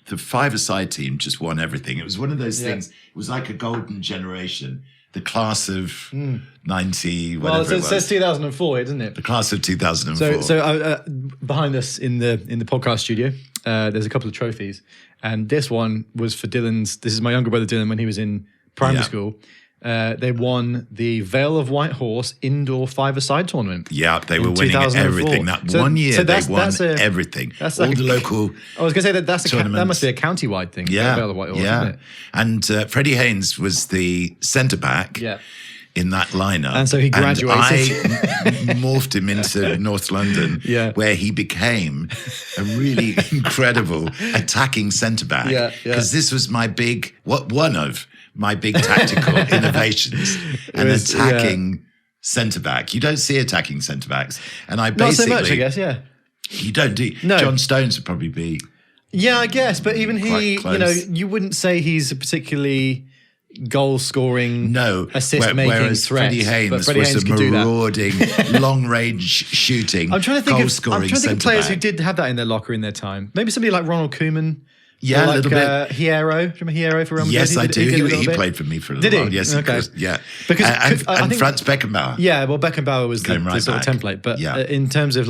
The five-a-side team just won everything. It was one of those things. It was like a golden generation. The class of 90, whatever it was. Well, it says 2004, doesn't it? The class of 2004. So behind us in the podcast studio, there's a couple of trophies. And this one was for this is my younger brother Dylan when he was in primary school. They won the Vale of White Horse indoor five-a-side tournament. Yeah, they were winning everything. That one year, they won everything. That's all the local. I was going to say that must be a county-wide thing. Yeah, Vale of White Horse, isn't it? And Freddie Haynes was the centre back. Yeah. In that lineup. And so he graduated. And I morphed him into North London, where he became a really incredible attacking centre-back. Yeah. Because this was one of my big tactical innovations, attacking centre-back. You don't see attacking centre-backs. And I basically... Not so much, I guess, yeah. You don't do... No. John Stones would probably be... Yeah, I guess. But even he, you wouldn't say he's a particularly... goal-scoring, assist-making threat. Freddie Haynes was a marauding, long-range shooting, I'm trying to think goal-scoring of players who did have that in their locker in their time. Maybe somebody like Ronald Koeman. Yeah, a little bit. Hierro. Do you remember Hierro for Real Madrid? Yes, I do. He played for me for a little while. Yes, okay. Yeah. Because I think Franz Beckenbauer. Yeah, well, Beckenbauer was the sort of template. But in terms of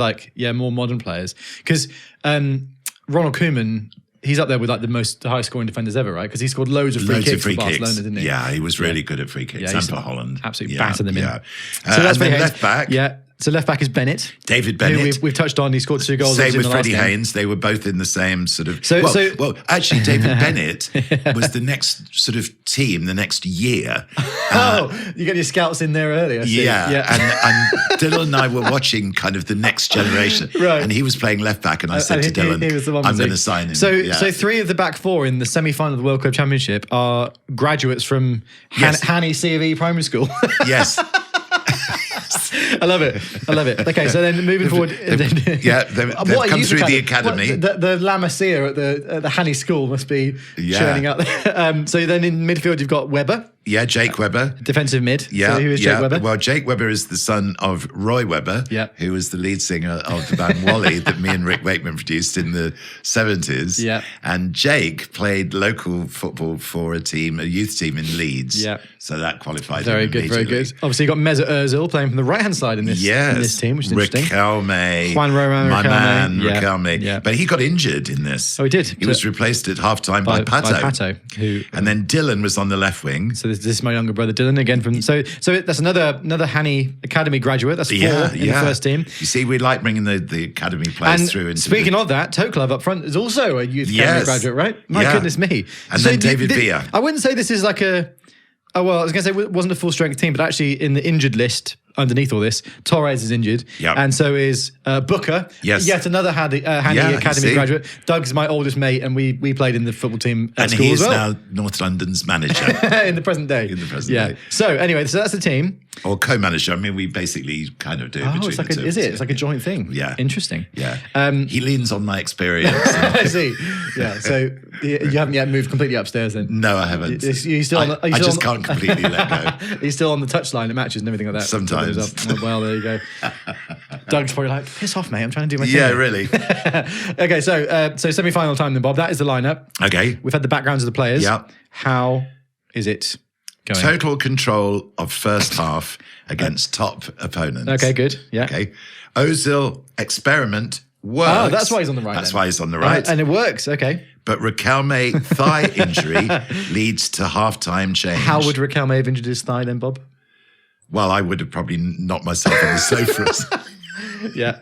more modern players, because Ronald Koeman, he's up there with the high scoring defenders ever, right? Because he scored loads of free kicks for Barcelona, didn't he? Yeah, he was really good at free kicks and for Holland. Absolutely battered them in. Yeah. So that's and then left back. Yeah. So left back is Bennett. David Bennett. Who we've touched on. He scored 2 goals. Same in with the Freddie last game. Haynes. They were both in the same sort of. So Actually, David Bennett was the next sort of team the next year. You get your scouts in there early. I see. And Dylan and I were watching kind of the next generation, Right. And he was playing left back, and I said to Dylan, he was the one, "I'm going to sign him." So 3 of the back 4 in the semi-final of the World Club Championship are graduates from Hanny C of E Primary School. Yes. I love it. Okay, so then moving forward, they've come through the academy. The La Masia at the Hanny School must be churning out there. So then in midfield you've got Webber. Yeah, Jake Webber. Defensive mid. So who is Jake Webber? Well, Jake Webber is the son of Roy Webber, who was the lead singer of the band Wally that me and Rick Wakeman produced in the 70s. Yeah. And Jake played local football for a youth team in Leeds. Yeah. So that qualified Very him good, very immediately. good. Obviously, you got Mesut Ozil playing from the right-hand side in this team, which is interesting. Riquelme. Juan Roman My Riquelme. man, Yeah. Riquelme. Yeah. But he got injured in this. Oh, he did? He was replaced at half-time by Pato. And then Dylan was on the left wing. So this is my younger brother Dylan again from. So that's another Hanny Academy graduate. That's 4 in the first team. You see, we like bringing the academy players through. Speaking of that, Toe Club up front is also a youth academy graduate, right? My goodness me. And then David Villa. I wouldn't say this is like a. Oh, well, I was going to say it wasn't a full strength team, but actually in the injured list underneath all this, Torres is injured. Yep. And so is Booker. Yes. Yet another Handy Academy graduate. Doug's my oldest mate, and we played in the football team at school as well. And he is now North London's manager. In the present day. Day. So anyway, so that's the team. Or co-manager. I mean, we basically kind of do it between the two. Is it? It's like a joint thing. Yeah. Interesting. Yeah. He leans on my experience. I see. Yeah. So you haven't yet moved completely upstairs then? No, I haven't. I just can't completely let go. He's still on the touchline at matches and everything like that. Sometimes. Well, there you go. Doug's probably like, piss off, mate. I'm trying to do my thing. Yeah, really. Okay, so semi-final time then, Bob. That is the lineup. Okay. We've had the backgrounds of the players. Yeah. How is it going? Total control of first half against top opponents. Okay, good. Yeah. Okay. Ozil experiment works. Oh, that's why he's on the right. That's why he's on the right. And it works. Okay. But Riquelme thigh injury leads to half-time change. How would Riquelme have injured his thigh then, Bob? Well, I would have probably knocked myself on the sofa. Yeah.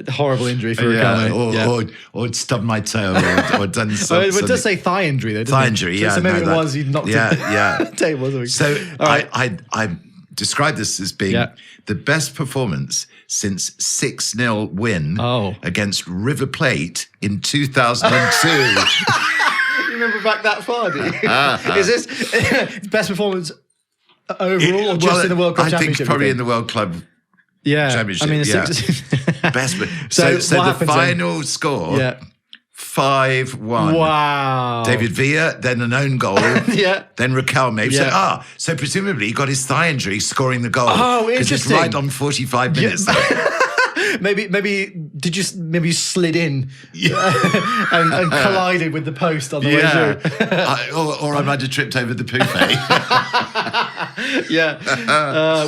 Horrible injury for Riquelme. Or stubbed my toe or done something. It does say thigh injury though, doesn't thigh it? injury, So maybe it was you knocked it. table. So right. I describe this as being the best performance since 6-0 win against River Plate in 2002. You remember back that far, do you? Is this best performance overall or just in the World Cup Championship? I think probably in the World Club Championship. I mean, best. So the final score, 5-1. Wow. David Villa, then an own goal, then Riquelme. So presumably he got his thigh injury scoring the goal. Oh, interesting. Because it's right on 45 minutes. Maybe you slid in and collided with the post on the way through. or I might have tripped over the buffet.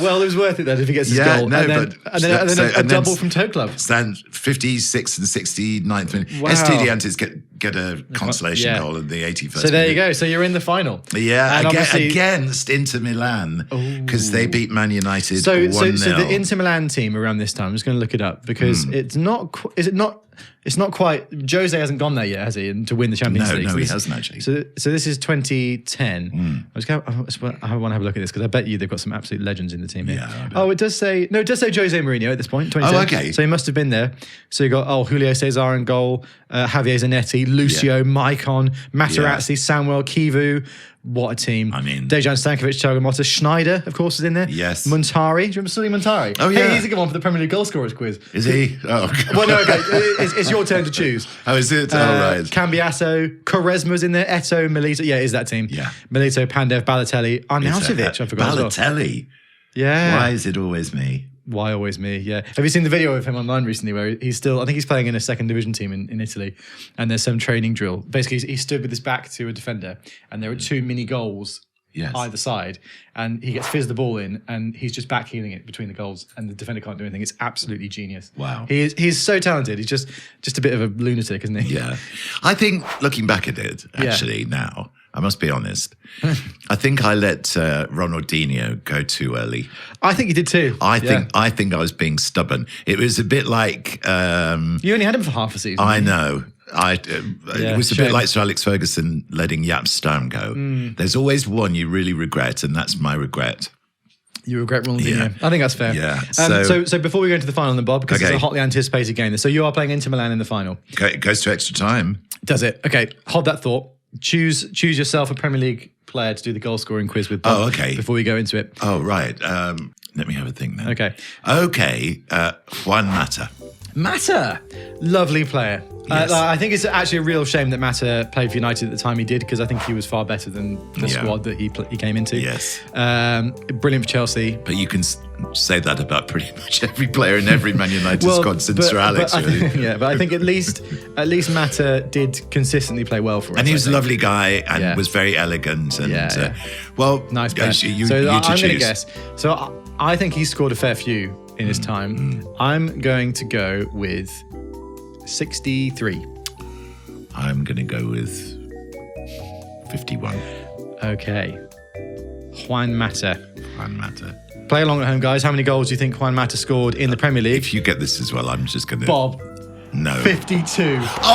Well, it was worth it then if he gets his goal. No, and then a double from Toe Club. Stand 56th and 69th minute. Wow. Estudiantes get a consolation goal in the 81st So there you go. So you're in the final. Yeah, and against Inter Milan because they beat Man United 1-0. So the Inter Milan team around this time, I'm just going to look it up because it's not. Is it not? It's not quite. Jose hasn't gone there yet, has he? And to win the Champions League. No, he hasn't actually. So this is 2010. I want to have a look at this because I bet you they've got some absolute legends in the team here. Yeah, it does say Jose Mourinho at this point. 2010. Oh, okay. So he must have been there. So you got Julio Cesar in goal, Javier Zanetti, Lucio, Maicon, Materazzi, Samuel Kivu. What a team. I mean, Dejan Stankovic, Thiago Motta, Schneider, of course, is in there. Yes. Montari. Do you remember Sully Montari? Oh, yeah. Hey, he's a good one for the Premier League goal scorers quiz. Is he? Oh, God. Well, no, okay. It's your turn to choose. Oh, is it? Right. Cambiasso, Quaresma's in there, Eto, Milito. Yeah, is that team? Yeah. Milito, Pandev, Balotelli, Arnautovic. I forgot as well. Balotelli? Yeah. Why is it always me? Why always me? Yeah. Have you seen the video of him online recently where he's still, I think he's playing in a second division team in Italy, and there's some training drill. Basically, he stood with his back to a defender, and there are 2 mini goals either side, and he gets fizzed the ball in, and he's just backheeling it between the goals, and the defender can't do anything. It's absolutely genius. Wow. He's so talented. He's just a bit of a lunatic, isn't he? Yeah. I think looking back at it, actually, now, I must be honest. I think I let Ronaldinho go too early. I think you did too. I think I was being stubborn. It was a bit like you only had him for half a season. I know. It was a bit like Sir Alex Ferguson letting Jaap Stam go. There's always one you really regret, and that's my regret. You regret Ronaldinho. Yeah. I think that's fair. Yeah. So before we go into the final then, Bob, because it's a hotly anticipated game. So you are playing Inter Milan in the final. It goes to extra time. Does it? Okay. Hold that thought. Choose yourself a Premier League player to do the goal scoring quiz with. Bob, before we go into it. Oh, right. Let me have a think then. Okay. Juan Mata. Mata, lovely player. Yes. I think it's actually a real shame that Mata played for United at the time he did, because I think he was far better than the squad that he came into. Yes. Brilliant for Chelsea. But you can say that about pretty much every player in every Man United squad since Sir Alex. But I think at least Mata did consistently play well for us. And he was a lovely guy and was very elegant. And well, nice player. You I'm going to guess. So I think he scored a fair few in his time. I'm going to go with 63. I'm going to go with 51. Okay. Juan Mata. Play along at home, guys. How many goals do you think Juan Mata scored in the Premier League? If you get this as well, I'm just going to... Bob. No. 52. Oh,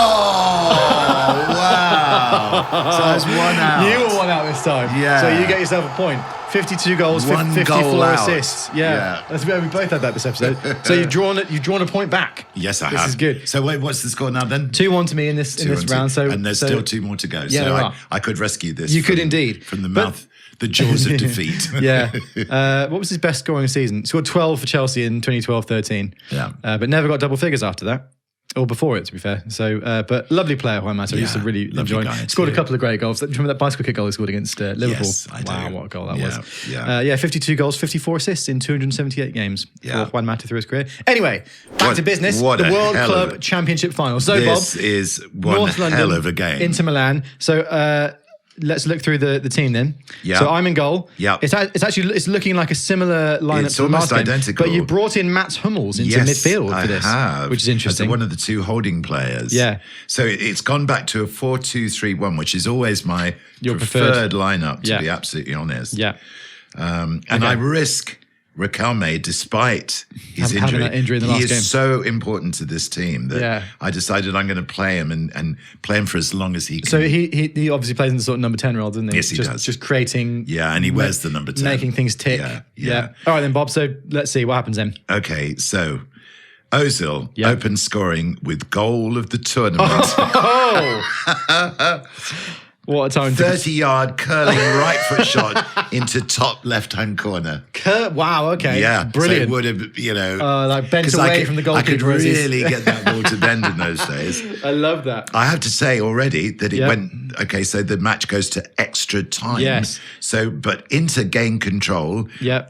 wow. So I was 1 out. You were 1 out this time. Yeah. So you get yourself a point. 52 goals, 54 assists. Yeah. That's we both had that this episode. So you've drawn a point back. Yes, I have. This is good. So wait, what's the score now then? 2-1 to me in this round. So and there's still 2 more to go. Yeah, so I could rescue this. You could indeed. From the mouth, the jaws of defeat. Yeah. What was his best scoring season? He scored 12 for Chelsea in 2012-13. Yeah. But never got double figures after that. Or before it, to be fair. So, but lovely player, Juan Mata. I used to really enjoy him. Scored a couple of great goals. Do you remember that bicycle kick goal he scored against Liverpool? Yes, I do. Wow, what a goal that was. Yeah. 52 goals, 54 assists in 278 games for Juan Mata through his career. Anyway, back to business. The World Club Championship Final. So, this Bob. is one North hell London, of a game. Inter Milan. So, let's look through the team then. Yeah. So I'm in goal. Yeah. It's looking like a similar lineup It's to the almost last game, identical. but you brought in Mats Hummels into midfield for this, which is interesting. As one of the 2 holding players. Yeah. So it's gone back to a 4-2-3-1, which is always my preferred lineup, to be absolutely honest. Yeah. And I risk Riquelme, despite his having that injury in the last game. He is so important to this team that I decided I'm going to play him and play him for as long as he can. So he obviously plays in the sort of number 10 role, doesn't he? Yes, he does. Just creating... Yeah, and he wears the number 10. Making things tick. Yeah. All right then, Bob. So let's see what happens then. Okay, so Ozil open scoring with goal of the tournament. Oh! What a time. 30-yard curling right foot shot into top left-hand corner. Wow, okay. Yeah. Brilliant. So it would have, like bent away from the goalkeeper. I could really get that ball to bend in those days. I love that. I have to say already that it went, okay, so the match goes to extra time. Yes. So, but Inter gain control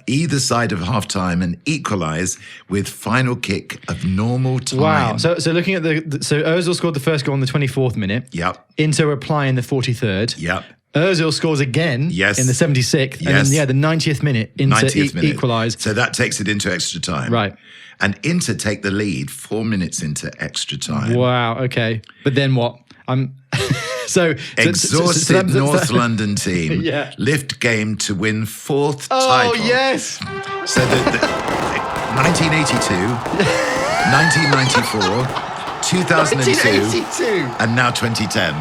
either side of half-time and equalise with final kick of normal time. Wow. So looking at so Ozil scored the first goal in the 24th minute. Yep. Inter reply in the 43rd. Yep. Ozil scores again in the 76th. And then, the 90th minute, Inter equalise. So that takes it into extra time. Right. And Inter take the lead 4 minutes into extra time. Wow, okay. But then what? Exhausted North London team lift game to win 4th title. Oh, yes. So the 1982, 1994, 2002, and now 2010.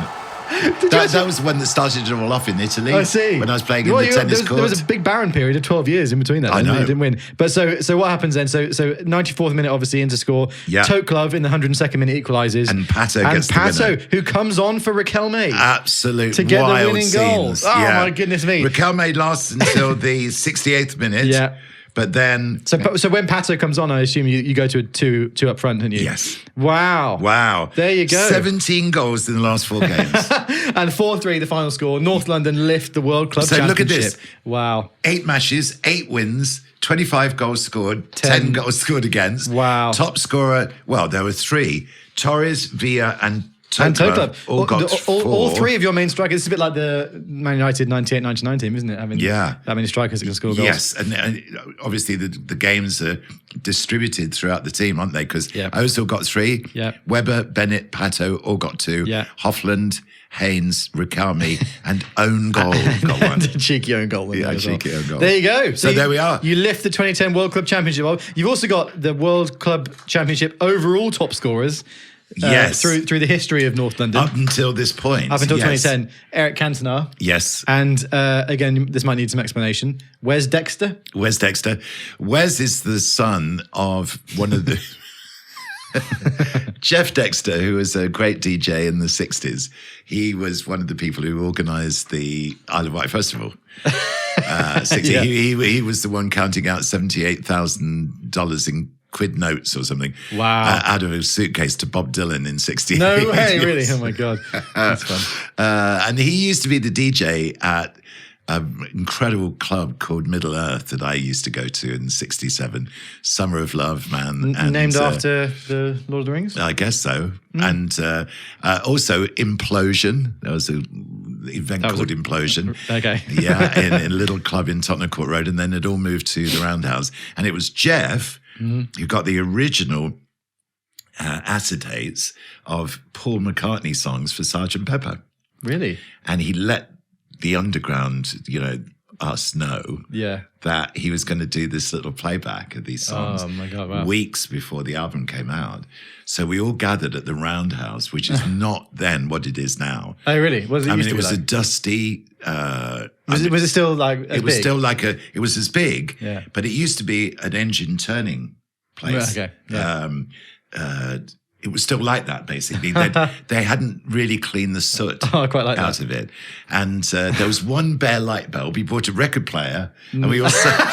That was one that started it all off in Italy. I see. When I was playing in the tennis court. There was a big barren period of 12 years in between that. I know. They didn't win. But so what happens then? So 94th minute, obviously, Inter score. Yeah. Tote Glove in the 102nd minute equalises. And Pato gets the winner. Who comes on for Riquelme. Absolute to get wild the winning goal. scenes. Oh, my goodness me. Riquelme lasts until the 68th minute. Yeah. But then... So when Pato comes on, I assume you go to a two up front, don't you? Yes. Wow. There you go. 17 goals in the last 4 games. And 4-3, the final score. North London lift the World Club Championship. So look at this. Wow. 8 matches, 8 wins, 25 goals scored, 10 goals scored against. Wow. Top scorer, well, there were 3. Torres, Villa and And Toe Club. All got four. All three of your main strikers. It's a bit like the Man United 98-99 team, isn't it? Having that many strikers that can score goals. Yes, and obviously the games are distributed throughout the team, aren't they? Because Ozil got 3. Yeah. Weber, Bennett, Pato all got 2. Yeah. Hoffland, Haynes, Rikami, and own goal got 1. And a cheeky own goal. Yeah, cheeky own goal. There you go. So there we are. You lift the 2010 World Club Championship up. You've also got the World Club Championship overall top scorers. Yes. Through the history of North London. Up until this point. Up until 2010. Eric Cantona. Yes. And again, this might need some explanation. Wes Dexter. Wes Dexter. Wes is the son of one of the... Jeff Dexter, who was a great DJ in the 60s. He was one of the people who organised the Isle of Wight Festival. 60. Yeah. He was the one counting out $78,000 in quid notes or something. Wow. Out of a suitcase to Bob Dylan in 68. No way, really? Oh my God. That's fun. And he used to be the DJ at an incredible club called Middle Earth that I used to go to in 67. Summer of Love, man. And, named after the Lord of the Rings? I guess so. And also Implosion. There was an event called Implosion. Okay. Yeah, in a little club in Tottenham Court Road. And then it all moved to the Roundhouse. And it was Jeff who got the original acetates of Paul McCartney songs for Sgt. Pepper. Really? And he let the underground, us know that he was going to do this little playback of these songs my God, wow. weeks before the album came out. So we all gathered at the Roundhouse, which is not then what it is now. Oh, really? What was it used to it be was like? a dusty... was it still like as It was big? still like it was as big, Yeah. but it used to be an engine turning place. Okay. Yeah. It was still like that, basically. They hadn't really cleaned the soot I quite like out that. of it. And there was one bare light bulb. He bought a record player, and we all sat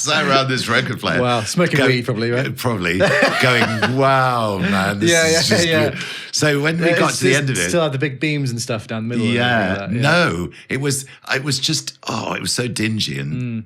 around this record player. Wow, smoking weed probably, right? Probably. Going, wow, man. This is just good. So when we got to the end of it... Still had the big beams and stuff down the middle. Yeah, no. It was just, it was so dingy and...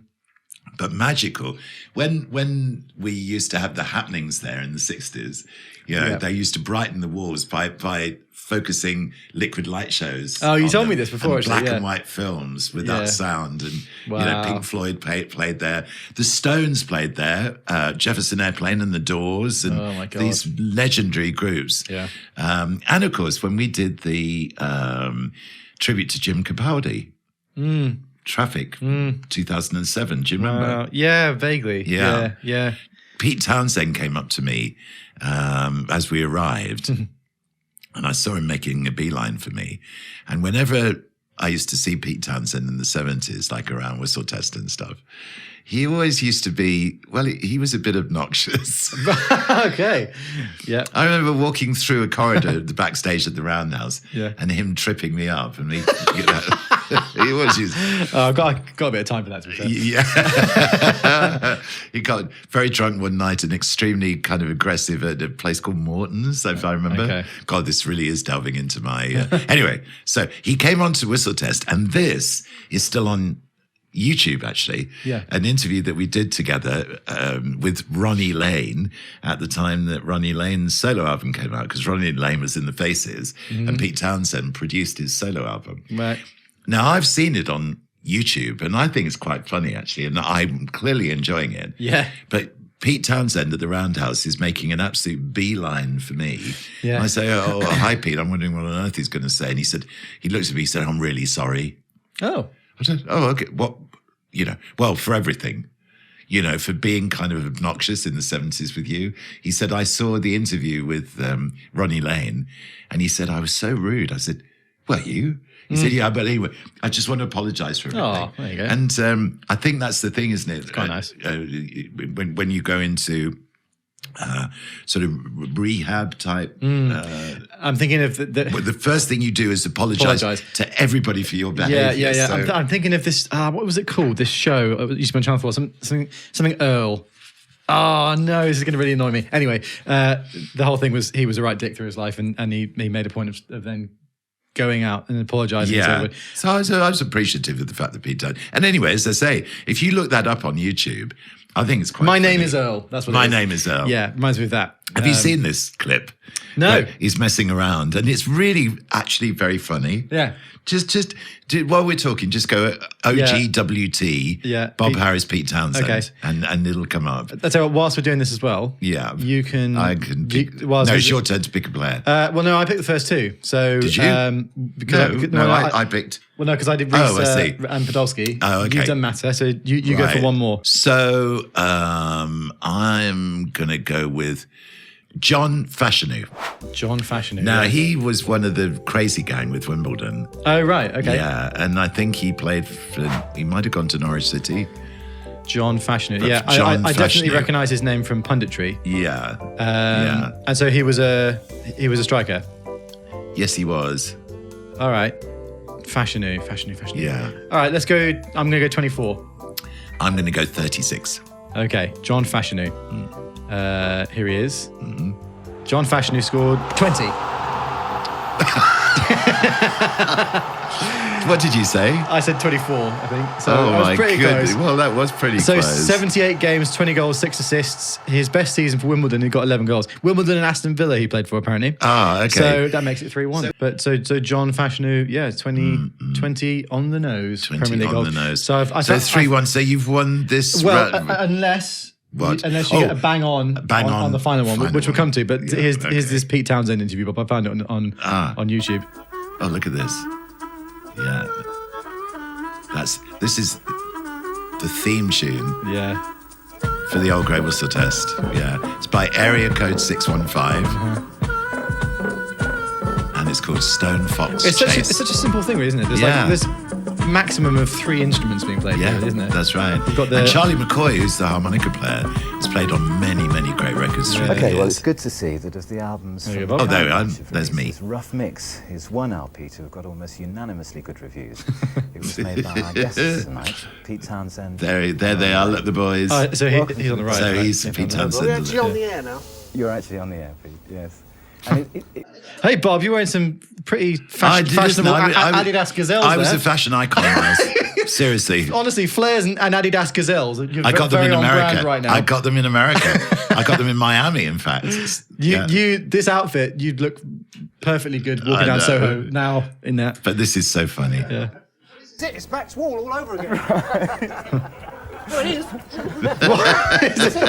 But magical. When we used to have the happenings there in the 60s, they used to brighten the walls by focusing liquid light shows. Oh, you told me this before, and actually. Black and white films without sound. And, Wow. Pink Floyd played there. The Stones played there. Jefferson Airplane and the Doors. And Oh, my God. these legendary groups. Yeah. And, of course, when we did the tribute to Jim Capaldi, Traffic, 2007. Do you remember? Yeah, vaguely. Yeah. Pete Townsend came up to me as we arrived, and I saw him making a beeline for me. And whenever I used to see Pete Townsend in the 70s, like around Whistle Test and stuff, he always used to be, he was a bit obnoxious. Okay. Yeah. I remember walking through a corridor at the backstage at the Roundhouse and him tripping me up. And he always used... I've got a bit of time for that, to be fair. Yeah. He got very drunk one night and extremely kind of aggressive at a place called Morton's, if I remember. Okay. God, this really is delving into my... Anyway, so he came on to Whistle Test, and this is still on YouTube, actually. Yeah. An interview that we did together with Ronnie Lane at the time that Ronnie Lane's solo album came out, because Ronnie Lane was in the Faces and Pete Townsend produced his solo album. Right. Now, I've seen it on YouTube, and I think it's quite funny, actually, and I'm clearly enjoying it. Yeah. But Pete Townsend at the Roundhouse is making an absolute beeline for me. Yeah. And I say, hi, Pete, I'm wondering what on earth he's going to say. And he looks at me, he said, I'm really sorry. Oh. I said, okay. What, for everything, for being kind of obnoxious in the 70s with you. He said, I saw the interview with Ronnie Lane, and he said, I was so rude. I said, were you? He said, yeah, but anyway, I just want to apologize for everything. Oh, there you go. And I think that's the thing, isn't it? It's quite nice. When you go into sort of rehab type. I'm thinking of the first thing you do is apologize to everybody for your behavior. Yeah. So. I'm thinking of this. What was it called? This show it used to be on Channel 4. Something Earl. Oh no, this is going to really annoy me. Anyway, the whole thing was he was a right dick through his life, and he made a point of then going out and apologising. Yeah. So I was appreciative of the fact that Pete did. And anyway, as I say, if you look that up on YouTube, I think it's quite My funny. Name is Earl. That's what My it is. Name is Earl. Yeah, reminds me of that. Have you seen this clip? No. Where he's messing around, and it's really actually very funny. Yeah. Just while we're talking, just go OGWT, Bob Harris, Pete Townsend, Okay. and it'll come up. That's how, whilst we're doing this as well, Yeah. you can... I can pick, no, it's your turn to pick a player. well, no, I picked the first two. So, Did you? I picked... Well, no, because I did Reece I see. and Podolski. Oh, okay. You've done Mata, so you go for one more. So I'm going to go with John Fashanu. John Fashanu. Now, he was one of the crazy gang with Wimbledon. Oh, right, okay. Yeah, and I think he played for... He might have gone to Norwich City. John Fashanu. Yeah, John I definitely Fashanu. recognise his name from punditry. Yeah. And so he was a striker. Yes, he was. All right. Fashanu. Yeah. All right, let's go. I'm going to go 24. I'm going to go 36. Okay, John Fashanu. Here he is. Mm-hmm. John Fashanu scored 20. What did you say? I said 24, I think. So Oh, I was my pretty goodness. close. Well, that was pretty So close. 78 games, 20 goals, 6 assists. His best season for Wimbledon, he got 11 goals. Wimbledon and Aston Villa he played for, apparently. Ah, okay. So that makes it 3-1. But so John Fashanu, yeah, 20 on the nose. 20 Premier League on goals. the nose. So So 3-1. So you've won this... Well, unless What? you Oh, get a bang on the final one, which we'll come to. But Yeah, here's okay. this Pete Townsend interview, Bob. I found it on YouTube. Oh, look at this. Yeah. This is the theme tune Yeah. for the old Grey Whistle Test. Yeah. It's by Area Code 615. And it's called Stone Fox It's Chase. such a simple thing, really, isn't it? There's Yeah. there's maximum of 3 instruments being played, Yeah, there, isn't it? that's right. We've got the- And Charlie McCoy, who's the harmonica player, has played on many, many great records through the Okay, well, years. it's good to see that as the albums There you from go, Oh, Bob. there, Halves there's have me. released, this Rough Mix is one LP to have got almost unanimously good reviews. It was made by our guests tonight, Pete Townsend. There they are, look, the boys. Oh, so he's on the right. So right? he's Yeah, Pete on the Townsend. We're actually on the air now. You're actually on the air, Pete, yes. And right. Hey, Bob, you're wearing some pretty I did, fashionable listen, I- Adidas Gazelles I was there. a fashion icon. Seriously. Honestly, flares and Adidas Gazelles. You're I got them very in on brand America. right now. I got them in America. I got them in Miami, in fact. This outfit, you'd look perfectly good walking I down know. Soho now in that. But this is so funny. Yeah. It's Max Wall all over again. No, it is.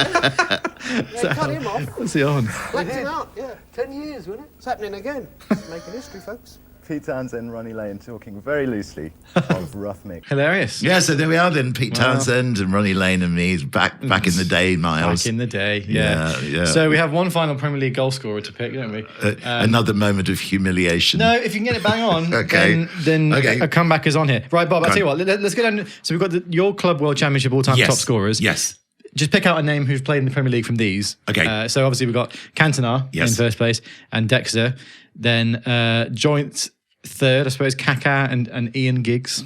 They cut him off, What's he on? blacked him out. Yeah, 10 years, wasn't it? It's happening again. It's making history, folks. Pete Townsend, Ronnie Lane talking very loosely of Rough Mix. Hilarious. Yeah, so there we are then. Pete Townsend and Ronnie Lane and me back in the day, Miles. Back in the day, yeah. Yeah. So we have one final Premier League goal scorer to pick, don't we? Another moment of humiliation. No, if you can get it bang on, Okay. then Okay. a comeback is on here. Right, Bob, I'll tell you what, let's get on. So we've got your Club World Championship all-time Yes. top scorers. Yes. Just pick out a name who's played in the Premier League from these. Okay. So obviously we've got Cantona Yes. in first place and Dexter. Then joint third, I suppose, Kaká and Ian Giggs.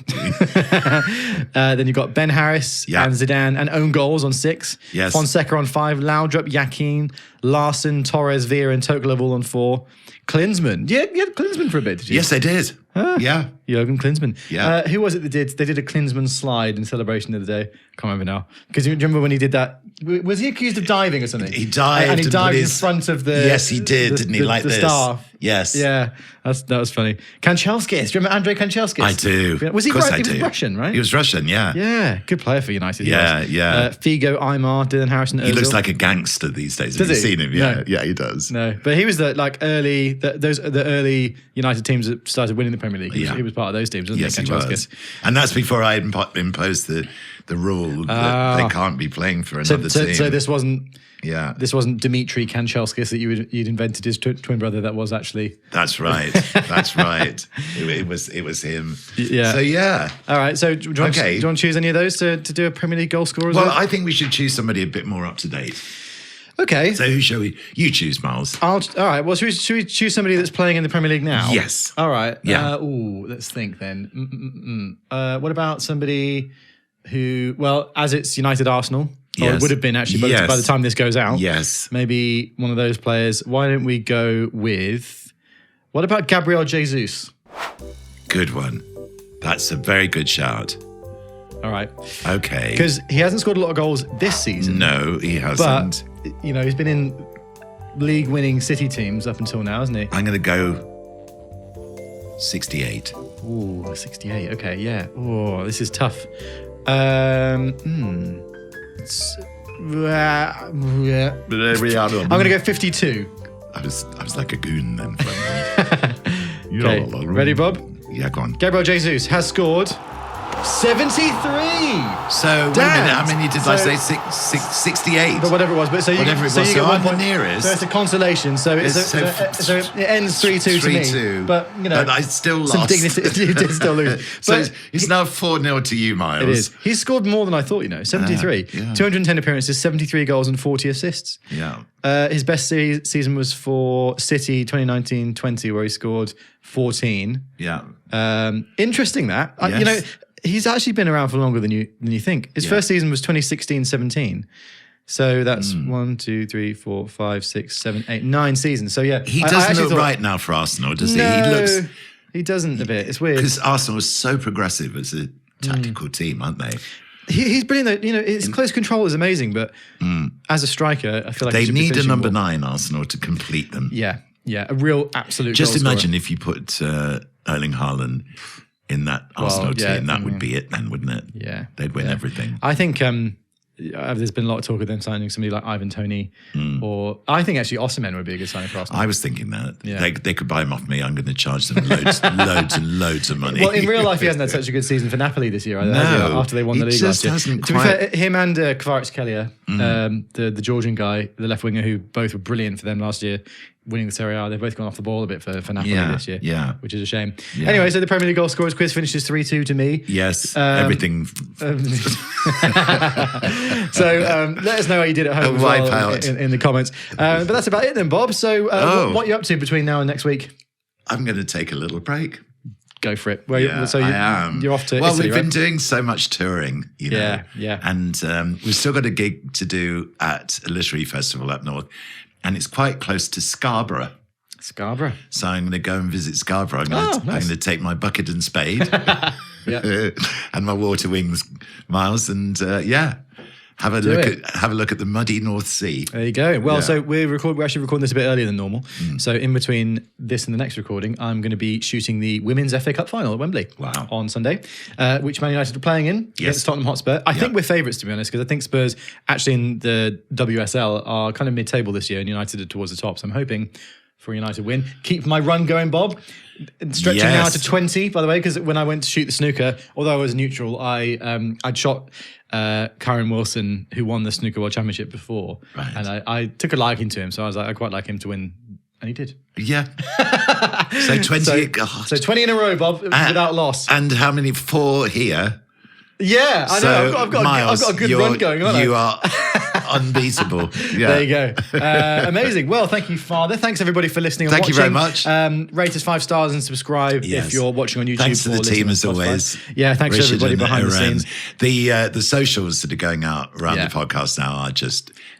Then you've got Ben Harris Yeah. and Zidane and own goals on 6. Yes. Fonseca on 5. Laudrup, Yakin, Larson, Torres, Villa and Toklov all on 4. Klinsmann. Yeah, you had Klinsmann for a bit, did you? Yes, I did. Yeah. Jurgen Klinsmann. Yeah. Who was it that did? They did a Klinsmann slide in celebration the other day. Can't remember now. Because you remember when he did that? Was he accused of diving or something? He dived. And he and dived put in his- front of the. Yes, he did, didn't he? Like the this. staff. Yes. Yeah, that was funny. Kanchelskis. Do you remember Andrei Kanchelskis? I do. Was he Of course right? I He was do. Russian, right? He was Russian, yeah. Yeah, good player for United. he Yeah, was. yeah. Figo, Aymar, Dylan Harrison. He looks Ozil. like a gangster these days. Have Does you he? seen him? Yeah, No. yeah, he does. No, but he was the early United teams that started winning the Premier League. He was part of those teams, wasn't Yes, he? he Kanchelskis. was. And that's before I imposed the rule that they can't be playing for another team. So this wasn't Yeah. This wasn't Dmitry Kanchelskis that you'd invented his twin brother. That was actually. That's right. That's right. It was him. Yeah. So yeah. All right. So do you want to choose any of those to do a Premier League goal scorer as Well, well? I think we should choose somebody a bit more up to date. Okay. So who shall we? You choose, Miles. All right. Well, should we choose somebody that's playing in the Premier League now? Yes. All right. Yeah. Let's think then. What about somebody who? Well, as it's United Arsenal, or Yes. it would have been actually by the time this goes out. Yes. Maybe one of those players. Why don't we go with? What about Gabriel Jesus? Good one. That's a very good shout. All right. Okay. Because he hasn't scored a lot of goals this season. No, he hasn't. But, he's been in league-winning City teams up until now, hasn't he? I'm going to go 68. Ooh, 68. Okay, yeah. Oh, this is tough. I'm going to go 52. I was like a goon then. Okay, ready, Bob? Yeah, go on. Gabriel Jesus has scored 73. So, wait a minute, how many did I say? 68? But whatever it was. But so you, Whatever it was, you so get I'm 1 the point. nearest. So it's a consolation. So it ends 3-2 to me. 3-2. But, But I still some lost. dignity. You did still lose. So But it's now 4-0 to you, Miles. it is. He's scored more than I thought, 73. Yeah. 210 appearances, 73 goals and 40 assists. Yeah. His best season was for City 2019-20, where he scored 14. Yeah. Interesting that. Yes. He's actually been around for longer than you think. His first season was 2016-17. So that's 1, 2, 3, 4, 5, 6, 7, 8, 9 seasons. So yeah. He doesn't look right now for Arsenal, does he? No, he doesn't a bit. It's weird. Because Arsenal is so progressive as a tactical team, aren't they? He's brilliant though. His close control is amazing, but as a striker, I feel like They he should be need a finishing number more. 9, Arsenal, to complete them. Yeah, a real absolute. Just goal imagine scorer. if you put Erling Haaland in that Arsenal team, that would be it then, wouldn't it? Yeah. They'd win everything. I think there's been a lot of talk of them signing somebody like Ivan Toney, or I think actually Osimhen would be a good signing for Arsenal. I was thinking that. Yeah. They could buy him off me. I'm going to charge them loads and loads of money. Well, in real life, he hasn't had such a good season for Napoli this year. Either, has he? No, After they won the he league just last year. hasn't To be quite- fair, him and Kvaratskhelia, the Georgian guy, the left winger, who both were brilliant for them last year, winning the Serie A. They've both gone off the ball a bit for Napoli this year, which is a shame. Yeah. Anyway, so the Premier League goal scorers quiz finishes 3-2 to me. Yes, everything. So let us know how you did at home as wipe well out. in the comments. But that's about it then, Bob. So what are you up to between now and next week? I'm going to take a little break. Go for it. I am. You're off to Well, Italy, we've right? been doing so much touring, Yeah. And we've still got a gig to do at a literary festival up north, and it's quite close to Scarborough. Scarborough. So I'm going to go and visit Scarborough. I'm nice. going to take my bucket and spade and my water wings, Miles, and have a look at the muddy North Sea. There you go. Well, Yeah. so we're actually recording this a bit earlier than normal. So in between this and the next recording, I'm going to be shooting the Women's FA Cup final at Wembley on Sunday, which Man United are playing in against Tottenham Hotspur. I think we're favourites, to be honest, because I think Spurs actually in the WSL are kind of mid-table this year and United are towards the top. So I'm hoping for a United win. Keep my run going, Bob. Stretching now to 20, by the way, because when I went to shoot the snooker, although I was neutral, I'd shot Karen Wilson, who won the Snooker World Championship before. Right. And I took a liking to him, so I was like, I quite like him to win. And he did. Yeah. So 20. So 20 in a row, Bob, without loss. And how many? 4 here. Yeah, I know. I've got a good run going on. You are unbeatable. Yeah. There you go. Amazing. Well, thank you, Father. Thanks, everybody, for listening and Thank watching. you very much. Rate us 5 stars and subscribe if you're watching on YouTube. Thanks to or the team, listening as on Spotify. always. Yeah, thanks to Richard everybody and behind the Aaron. scenes. The socials that are going out around the podcast now are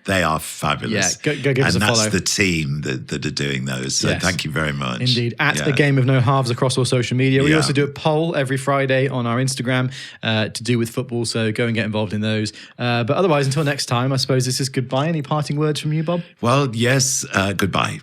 they are fabulous. Yeah, go give us a follow. And that's the team that are doing those. So thank you very much. Indeed. At A Game of No Halves across all social media. We Yeah. also do a poll every Friday on our Instagram to do with football, so go and get involved in those. But otherwise, until next time, I suppose this is goodbye. Any parting words from you, Bob? Well, yes, goodbye.